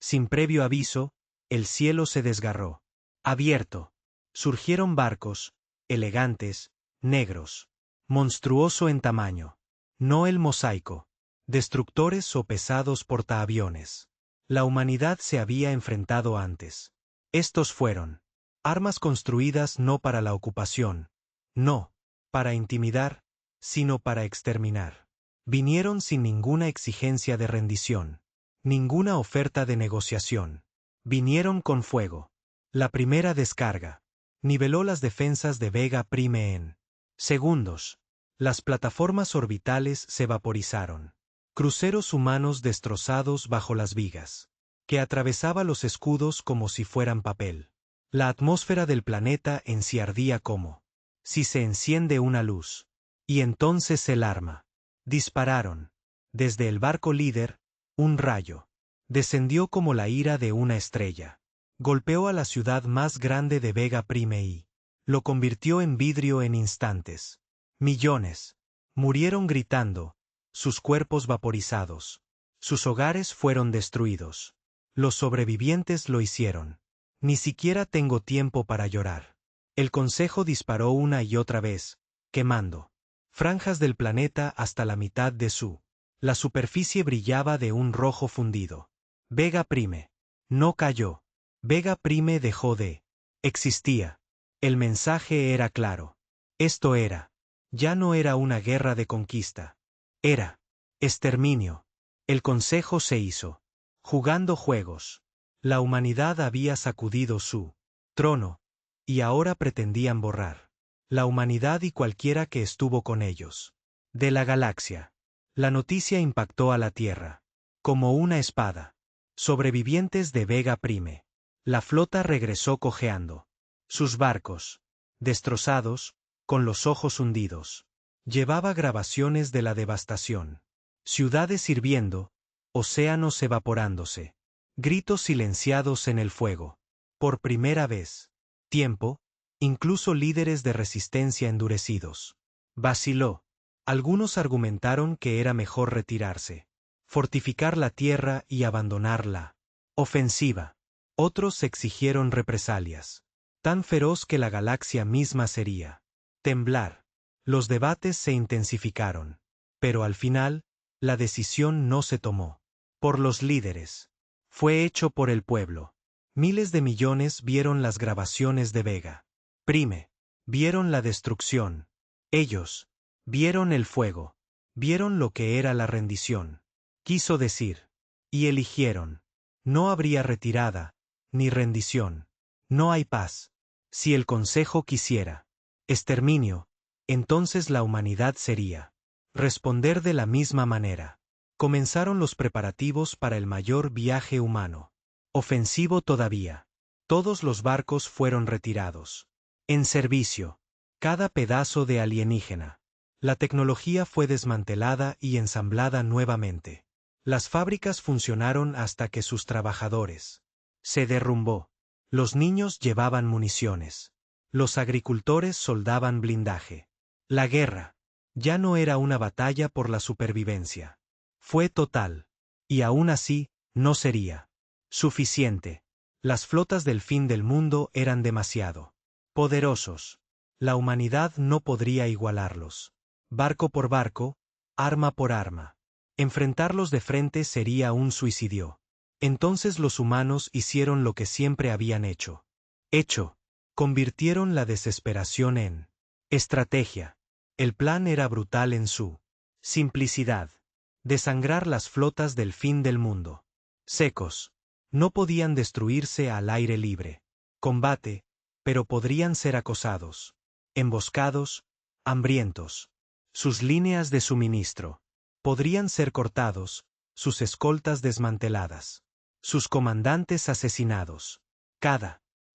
Sin previo aviso, el cielo se desgarró. Abierto. Surgieron barcos, elegantes, negros. Monstruoso en tamaño. No el mosaico. Destructores o pesados portaaviones. La humanidad se había enfrentado antes. Estos fueron armas construidas no para la ocupación, no para intimidar, sino para exterminar. Vinieron sin ninguna exigencia de rendición, ninguna oferta de negociación. Vinieron con fuego. La primera descarga niveló las defensas de Vega Prime en segundos. Las plataformas orbitales se vaporizaron. Cruceros humanos destrozados bajo las vigas, que atravesaba los escudos como si fueran papel. La atmósfera del planeta en sí ardía como si se enciende una luz. Y entonces el arma. Dispararon. Desde el barco líder, un rayo. Descendió como la ira de una estrella. Golpeó a la ciudad más grande de Vega Prime y lo convirtió en vidrio en instantes. Millones. Murieron gritando, sus cuerpos vaporizados. Sus hogares fueron destruidos. Los sobrevivientes lo hicieron. Ni siquiera tengo tiempo para llorar. El Consejo disparó una y otra vez, quemando franjas del planeta hasta la mitad de su. La superficie brillaba de un rojo fundido. Vega Prime. No cayó. Vega Prime dejó de. Existía. El mensaje era claro. Esto era. Ya no era una guerra de conquista. Era. Exterminio. El Consejo se hizo. Jugando juegos. La humanidad había sacudido su trono. Y ahora pretendían borrar la humanidad y cualquiera que estuvo con ellos. De la galaxia. La noticia impactó a la Tierra. Como una espada. Sobrevivientes de Vega Prime. La flota regresó cojeando. Sus barcos, destrozados, con los ojos hundidos. Llevaba grabaciones de la devastación. Ciudades hirviendo, océanos evaporándose. Gritos silenciados en el fuego. Por primera vez. Tiempo. Incluso líderes de resistencia endurecidos. Vaciló. Algunos argumentaron que era mejor retirarse, fortificar la tierra y abandonar la ofensiva. Otros exigieron represalias, tan feroz que la galaxia misma sería temblar. Los debates se intensificaron, pero al final, la decisión no se tomó por los líderes. Fue hecho por el pueblo. Miles de millones vieron las grabaciones de Vega Prime. Vieron la destrucción. Ellos vieron el fuego. Vieron lo que era la rendición. Quiso decir. Y eligieron. No habría retirada, ni rendición. No hay paz. Si el Consejo quisiera exterminio, entonces la humanidad sería. Responder de la misma manera. Comenzaron los preparativos para el mayor viaje humano. Ofensivo todavía. Todos los barcos fueron retirados. En servicio. Cada pedazo de alienígena. La tecnología fue desmantelada y ensamblada nuevamente. Las fábricas funcionaron hasta que sus trabajadores. Se derrumbó. Los niños llevaban municiones. Los agricultores soldaban blindaje. La guerra. Ya no era una batalla por la supervivencia. Fue total. Y aún así, no sería suficiente. Las flotas del fin del mundo eran demasiado poderosos. La humanidad no podría igualarlos. Barco por barco, arma por arma. Enfrentarlos de frente sería un suicidio. Entonces los humanos hicieron lo que siempre habían hecho. Convirtieron la desesperación en estrategia. El plan era brutal en su simplicidad. Desangrar las flotas del fin del mundo. Secos. No podían destruirse al aire libre. Combate, pero podrían ser acosados. Emboscados, hambrientos. Sus líneas de suministro. Podrían ser cortados, sus escoltas desmanteladas. Sus comandantes asesinados.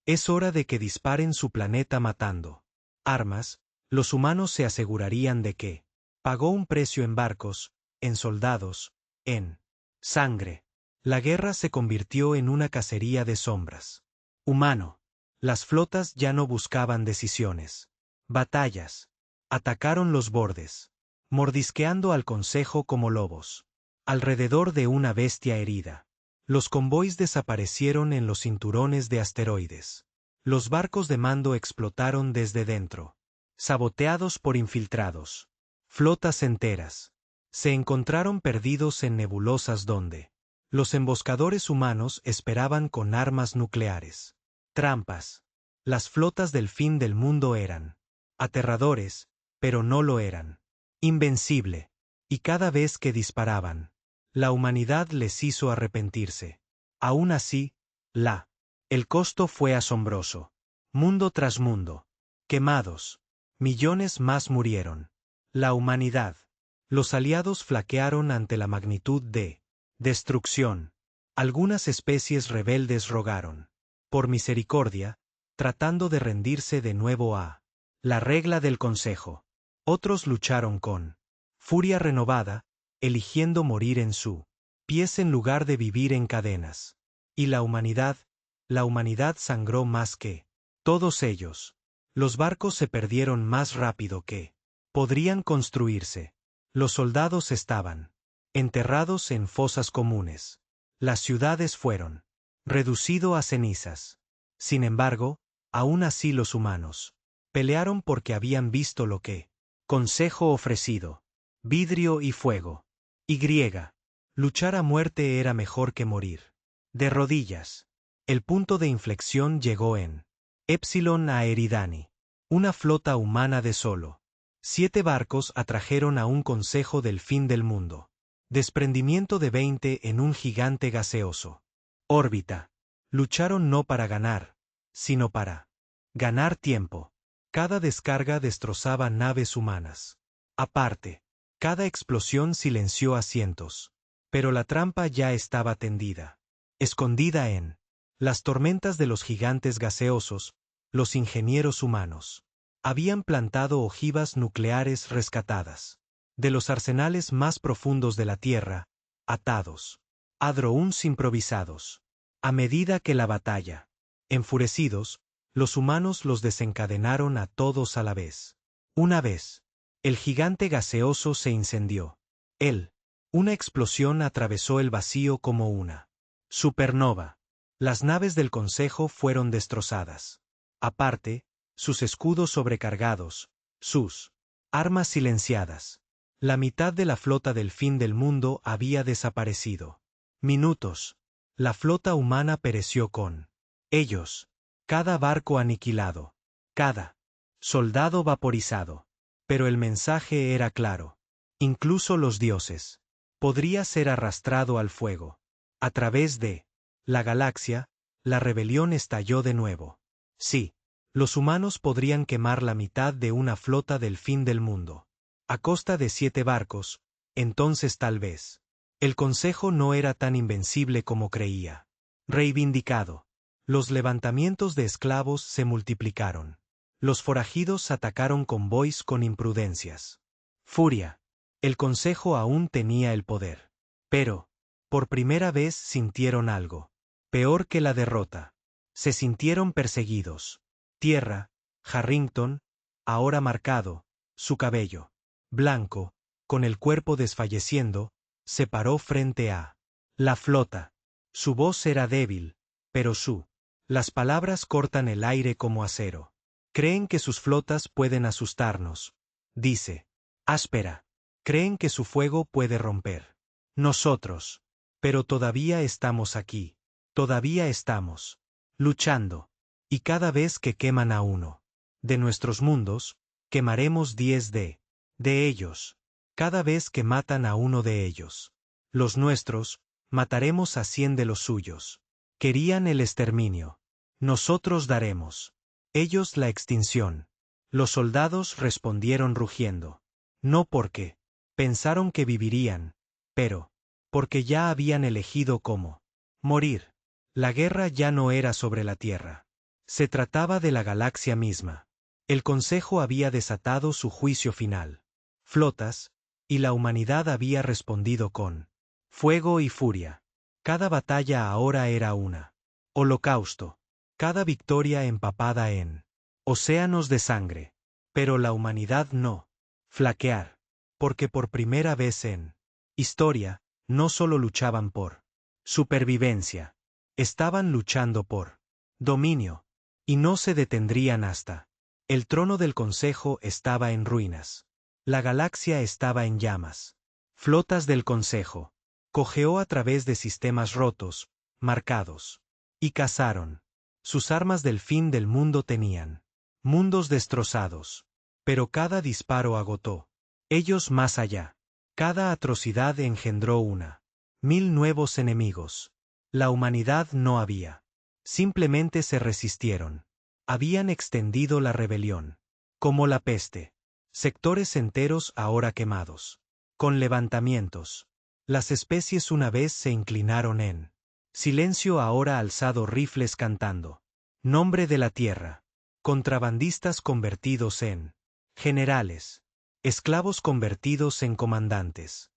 Es hora de que disparen su planeta matando. Armas, los humanos se asegurarían de que pagó un precio en barcos, en soldados, en sangre. La guerra se convirtió en una cacería de sombras. Humano. Las flotas ya no buscaban decisiones. Batallas. Atacaron los bordes. Mordisqueando al Consejo como lobos. Alrededor de una bestia herida. Los convoys desaparecieron en los cinturones de asteroides. Los barcos de mando explotaron desde dentro. Saboteados por infiltrados. Flotas enteras. Se encontraron perdidos en nebulosas donde los emboscadores humanos esperaban con armas nucleares. Trampas. Las flotas del fin del mundo eran aterradores, pero no lo eran. Invencible. Y cada vez que disparaban, la humanidad les hizo arrepentirse. Aún así, el costo fue asombroso. Mundo tras mundo. Quemados. Millones más murieron. La humanidad. Los aliados flaquearon ante la magnitud de destrucción. Algunas especies rebeldes rogaron por misericordia, tratando de rendirse de nuevo a la regla del Consejo. Otros lucharon con furia renovada, eligiendo morir en su pies en lugar de vivir en cadenas. Y la humanidad sangró más que todos ellos. Los barcos se perdieron más rápido que podrían construirse. Los soldados estaban enterrados en fosas comunes. Las ciudades fueron reducido a cenizas. Sin embargo, aún así los humanos pelearon porque habían visto lo que consejo ofrecido. Vidrio y fuego. Y luchar a muerte era mejor que morir de rodillas. El punto de inflexión llegó en Epsilon a Eridani. Una flota humana de solo 7 barcos atrajeron a un consejo del fin del mundo. Desprendimiento de 20 en un gigante gaseoso. Órbita. Lucharon no para ganar, sino para ganar tiempo. Cada descarga destrozaba naves humanas. Aparte, cada explosión silenció a cientos. Pero la trampa ya estaba tendida. Escondida en las tormentas de los gigantes gaseosos, los ingenieros humanos habían plantado ojivas nucleares rescatadas de los arsenales más profundos de la Tierra, atados a drones improvisados. A medida que la batalla, enfurecidos, los humanos los desencadenaron a todos a la vez. Una vez, el gigante gaseoso se incendió. Una explosión atravesó el vacío como una supernova. Las naves del Consejo fueron destrozadas. Aparte, sus escudos sobrecargados, sus armas silenciadas. La mitad de la flota del fin del mundo había desaparecido. Minutos. La flota humana pereció con ellos. Cada barco aniquilado. Cada soldado vaporizado. Pero el mensaje era claro. Incluso los dioses. Podría ser arrastrado al fuego. A través de la galaxia, la rebelión estalló de nuevo. Sí, los humanos podrían quemar la mitad de una flota del fin del mundo. A costa de 7 barcos, entonces tal vez. El Consejo no era tan invencible como creía. Reivindicado. Los levantamientos de esclavos se multiplicaron. Los forajidos atacaron convoys con imprudencias. Furia. El Consejo aún tenía el poder. Pero, por primera vez sintieron algo. Peor que la derrota. Se sintieron perseguidos. Tierra, Harrington, ahora marcado, su cabello blanco, con el cuerpo desfalleciendo, se paró frente a la flota. Su voz era débil, pero las palabras cortan el aire como acero. Creen que sus flotas pueden asustarnos, dice. Áspera. Creen que su fuego puede romper nosotros. Pero todavía estamos aquí. Todavía estamos luchando. Y cada vez que queman a uno de nuestros mundos, quemaremos 10 de ellos. Cada vez que matan a uno de ellos, los nuestros, mataremos a 100 de los suyos. Querían el exterminio. Nosotros daremos. Ellos la extinción. Los soldados respondieron rugiendo. No porque pensaron que vivirían, pero porque ya habían elegido cómo morir. La guerra ya no era sobre la Tierra. Se trataba de la galaxia misma. El Consejo había desatado su juicio final. Flotas, y la humanidad había respondido con fuego y furia. Cada batalla ahora era una holocausto. Cada victoria empapada en océanos de sangre. Pero la humanidad no flaquear. Porque por primera vez en historia, no solo luchaban por supervivencia. Estaban luchando por dominio. Y no se detendrían hasta el trono del Consejo estaba en ruinas. La galaxia estaba en llamas. Flotas del Consejo cojeó a través de sistemas rotos, marcados. Y cazaron. Sus armas del fin del mundo tenían mundos destrozados. Pero cada disparo agotó. Ellos más allá. Cada atrocidad engendró 1000 nuevos enemigos. La humanidad no había. Simplemente se resistieron. Habían extendido la rebelión. Como la peste. Sectores enteros ahora quemados. Con levantamientos. Las especies una vez se inclinaron en silencio ahora alzado rifles cantando. Nombre de la tierra. Contrabandistas convertidos en generales. esclavos convertidos en comandantes.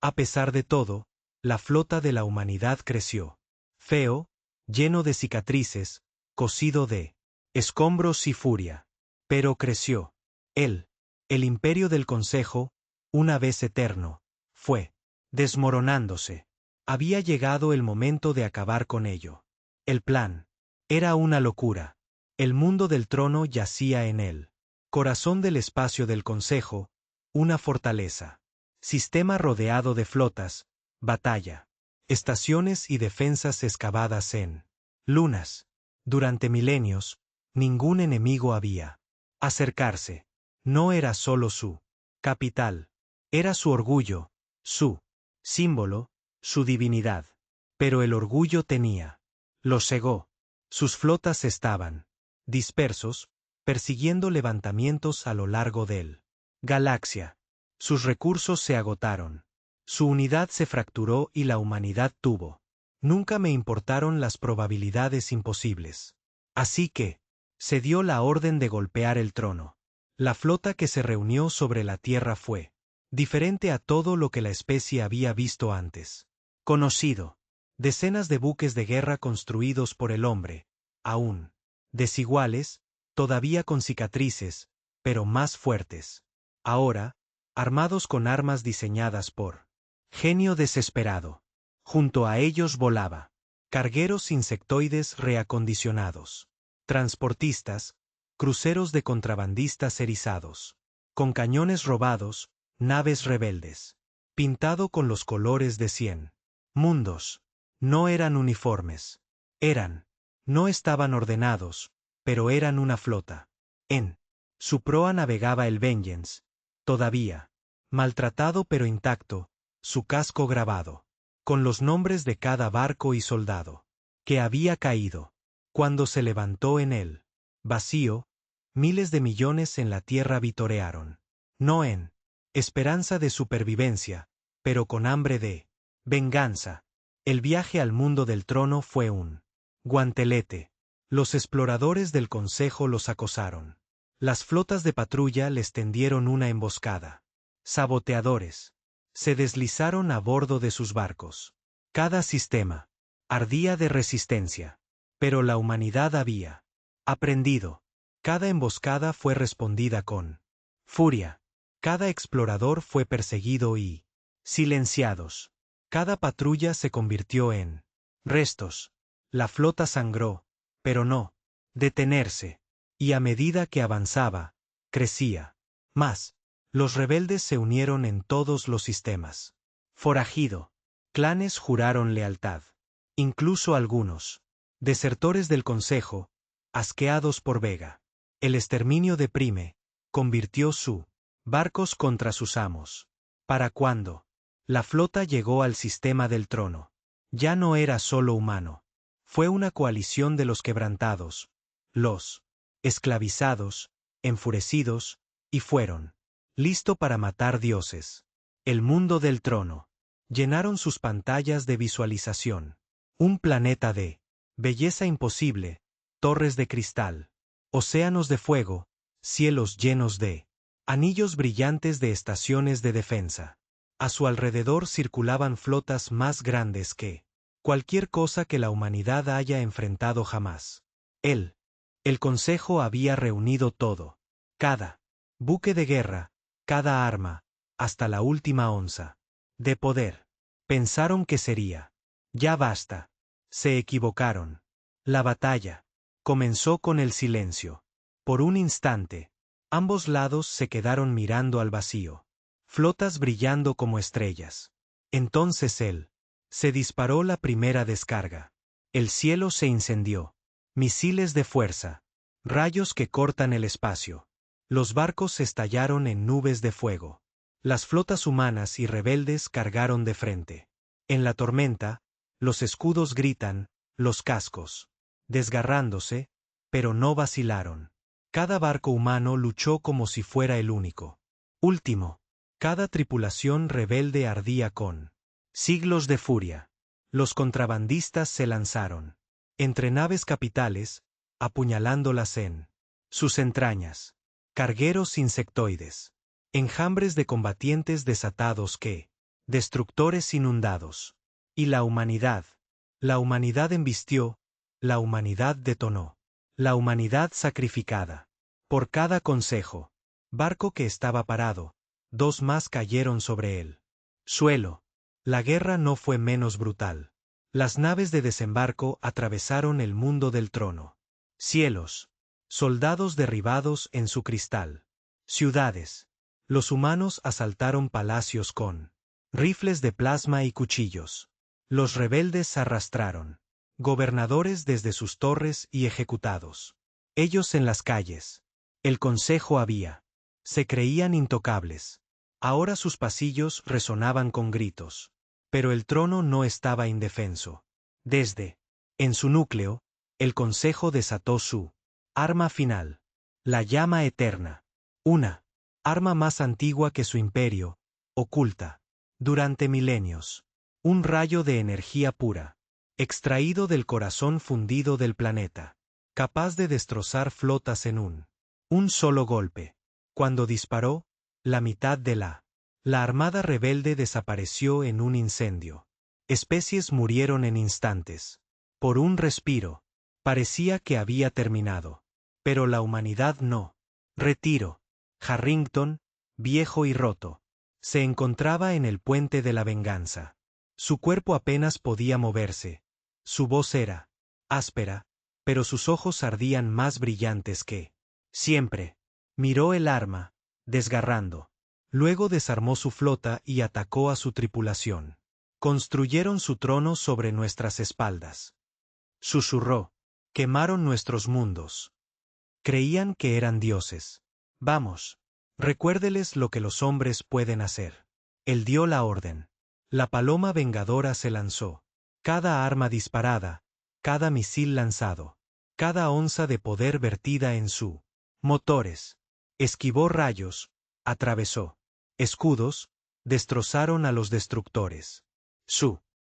A pesar de todo, la flota de la humanidad creció. Feo, lleno de cicatrices, cocido de escombros y furia. Pero creció. El imperio del Consejo, una vez eterno, fue desmoronándose. Había llegado el momento de acabar con ello. El plan era una locura. El mundo del trono yacía en él. Corazón del espacio del Consejo, una fortaleza. Sistema rodeado de flotas, batalla. Estaciones y defensas excavadas en lunas. Durante milenios, ningún enemigo había acercarse. No era solo su capital. Era su orgullo, su símbolo, su divinidad. Pero el orgullo lo cegó. Sus flotas estaban dispersos, persiguiendo levantamientos a lo largo del galaxia. Sus recursos se agotaron. Su unidad se fracturó y la humanidad tuvo. Nunca me importaron las probabilidades imposibles. Así que, se dio la orden de golpear el trono. La flota que se reunió sobre la Tierra fue diferente a todo lo que la especie había visto antes. Conocido. Decenas de buques de guerra construidos por el hombre, aún desiguales, todavía con cicatrices, pero más fuertes. Ahora, armados con armas diseñadas por genio desesperado. Junto a ellos volaba cargueros insectoides reacondicionados, transportistas, cruceros de contrabandistas erizados, con cañones robados, naves rebeldes, pintado con los colores de 100 mundos. No eran uniformes. No estaban ordenados, pero eran una flota. En su proa navegaba el Vengeance, todavía maltratado pero intacto, su casco grabado, con los nombres de cada barco y soldado que había caído. Cuando se levantó en él, vacío, miles de millones en la tierra vitorearon. No en esperanza de supervivencia, pero con hambre de venganza. El viaje al mundo del trono fue un guantelete. Los exploradores del Consejo los acosaron. Las flotas de patrulla les tendieron una emboscada. Saboteadores se deslizaron a bordo de sus barcos. Cada sistema ardía de resistencia. Pero la humanidad había aprendido. Cada emboscada fue respondida con furia. Cada explorador fue perseguido y silenciados. Cada patrulla se convirtió en restos. La flota sangró, pero no detenerse. Y a medida que avanzaba, crecía más. Los rebeldes se unieron en todos los sistemas. Forajido. Clanes juraron lealtad. Incluso algunos desertores del Consejo, asqueados por Vega. El exterminio de Prime convirtió su barcos contra sus amos. ¿Para cuándo? La flota llegó al sistema del trono. Ya no era solo humano. Fue una coalición de los quebrantados, los esclavizados, enfurecidos, y fueron listo para matar dioses. El mundo del trono. Llenaron sus pantallas de visualización. Un planeta de belleza imposible, torres de cristal, océanos de fuego, cielos llenos de anillos brillantes de estaciones de defensa. A su alrededor circulaban flotas más grandes que cualquier cosa que la humanidad haya enfrentado jamás. El Consejo había reunido todo. Cada buque de guerra, cada arma, hasta la última onza de poder. Pensaron que sería. Ya basta. Se equivocaron. La batalla comenzó con el silencio. Por un instante, ambos lados se quedaron mirando al vacío. Flotas brillando como estrellas. Entonces se disparó la primera descarga. El cielo se incendió. Misiles de fuerza. Rayos que cortan el espacio. Los barcos estallaron en nubes de fuego. Las flotas humanas y rebeldes cargaron de frente. En la tormenta, los escudos gritan, los cascos desgarrándose, pero no vacilaron. Cada barco humano luchó como si fuera el único. Último. Cada tripulación rebelde ardía con siglos de furia. Los contrabandistas se lanzaron entre naves capitales, apuñalándolas en sus entrañas. cargueros insectoides, enjambres de combatientes desatados destructores inundados. Y la humanidad embistió, la humanidad detonó, la humanidad sacrificada. Por cada consejo, barco que estaba parado, 2 más cayeron sobre él. Suelo. La guerra no fue menos brutal. Las naves de desembarco atravesaron el mundo del trono. Cielos. Soldados derribados en su cristal. Ciudades. Los humanos asaltaron palacios con rifles de plasma y cuchillos. Los rebeldes arrastraron gobernadores desde sus torres y ejecutados. Ellos en las calles. El consejo había. Se creían intocables. Ahora sus pasillos resonaban con gritos. Pero el trono no estaba indefenso. En su núcleo, el consejo desató su arma final. La llama eterna. Una arma más antigua que su imperio, oculta. Durante milenios. Un rayo de energía pura. Extraído del corazón fundido del planeta. Capaz de destrozar flotas en un solo golpe. Cuando disparó, la mitad de la armada rebelde desapareció en un incendio. Especies murieron en instantes. Por un respiro. Parecía que había terminado. Pero la humanidad no. Retiro. Harrington, viejo y roto, se encontraba en el puente de la venganza. Su cuerpo apenas podía moverse. Su voz era áspera, pero sus ojos ardían más brillantes que siempre. Miró el arma, desgarrando. Luego desarmó su flota y atacó a su tripulación. Construyeron su trono sobre nuestras espaldas. Susurró. Quemaron nuestros mundos. Creían que eran dioses. Vamos. Recuérdeles lo que los hombres pueden hacer. Él dio la orden. La paloma vengadora se lanzó. Cada arma disparada, cada misil lanzado, cada onza de poder vertida en su motores. Esquivó rayos, atravesó escudos, destrozaron a los destructores.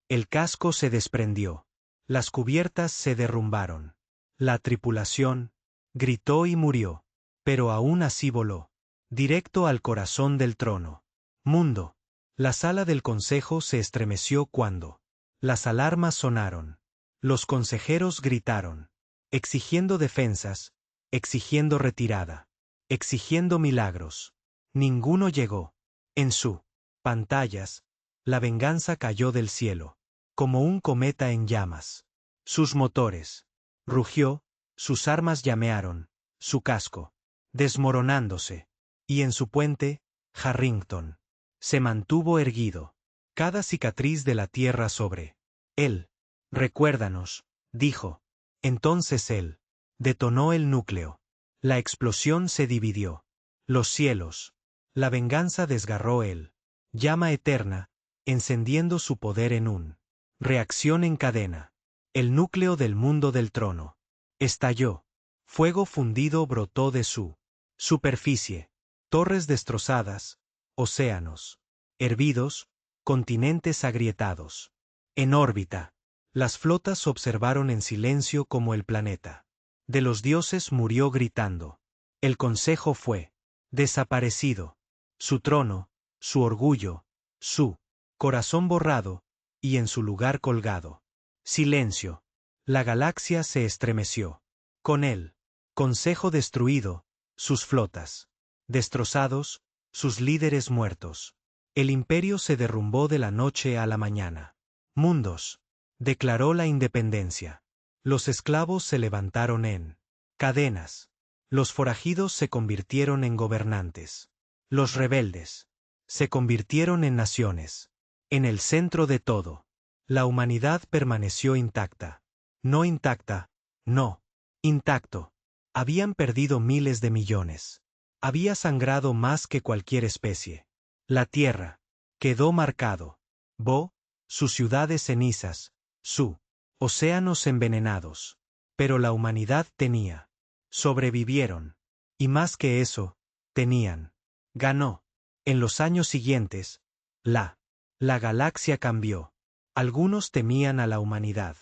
El casco se desprendió. Las cubiertas se derrumbaron. La tripulación gritó y murió, pero aún así voló, directo al corazón del trono. Mundo. La sala del consejo se estremeció cuando las alarmas sonaron. Los consejeros gritaron, exigiendo defensas, exigiendo retirada, exigiendo milagros. Ninguno llegó. En su pantallas, la venganza cayó del cielo, como un cometa en llamas. Sus motores rugió, sus armas llamearon, su casco desmoronándose, y en su puente, Harrington se mantuvo erguido. Cada cicatriz de la tierra sobre él. Recuérdanos, dijo. Entonces él detonó el núcleo. La explosión se dividió. Los cielos. La venganza desgarró él. Llama eterna, encendiendo su poder en reacción en cadena. El núcleo del mundo del trono estalló. Fuego fundido brotó de su superficie. Torres destrozadas, océanos hervidos, continentes agrietados. En órbita, las flotas observaron en silencio como el planeta de los dioses murió gritando. El consejo fue desaparecido. Su trono, su orgullo, su corazón borrado, y en su lugar colgado. Silencio. La galaxia se estremeció. Con él. Consejo destruido, sus flotas destrozados, sus líderes muertos. El imperio se derrumbó de la noche a la mañana. Mundos. Declaró la independencia. Los esclavos se levantaron en cadenas. Los forajidos se convirtieron en gobernantes. Los rebeldes se convirtieron en naciones. En el centro de todo, la humanidad permaneció intacta. No intacta, no. Intacto. Habían perdido miles de millones. Había sangrado más que cualquier especie. La tierra quedó marcado. Sus ciudades cenizas, su océanos envenenados. Pero la humanidad tenía. Sobrevivieron. Y más que eso, tenían. Ganó. En los años siguientes, la galaxia cambió. Algunos temían a la humanidad,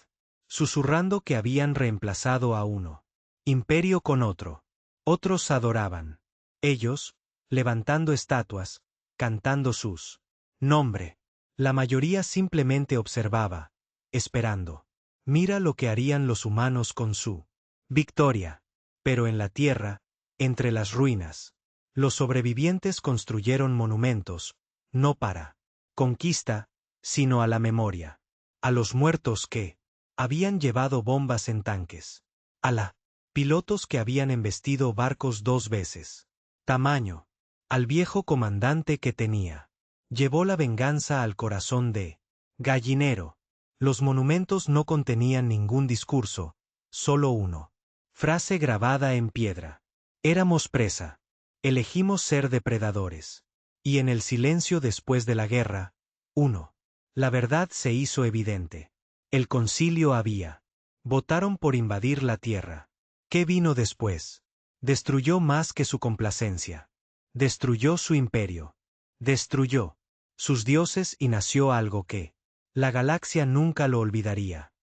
susurrando que habían reemplazado a uno imperio con otro. Otros adoraban. Ellos, levantando estatuas, cantando sus nombre. La mayoría simplemente observaba, esperando. Mira lo que harían los humanos con su victoria. Pero en la tierra, entre las ruinas, los sobrevivientes construyeron monumentos, no para conquista, sino a la memoria. A los muertos que habían llevado bombas en tanques. A la pilotos que habían embestido barcos 2 veces. Tamaño. Al viejo comandante que tenía. Llevó la venganza al corazón de Gallinero. Los monumentos no contenían ningún discurso, solo uno. Frase grabada en piedra. Éramos presa. Elegimos ser depredadores. Y en el silencio después de la guerra, 1. La verdad se hizo evidente. El concilio había. Votaron por invadir la tierra. ¿Qué vino después? Destruyó más que su complacencia. Destruyó su imperio. Destruyó sus dioses y nació algo que la galaxia nunca lo olvidaría.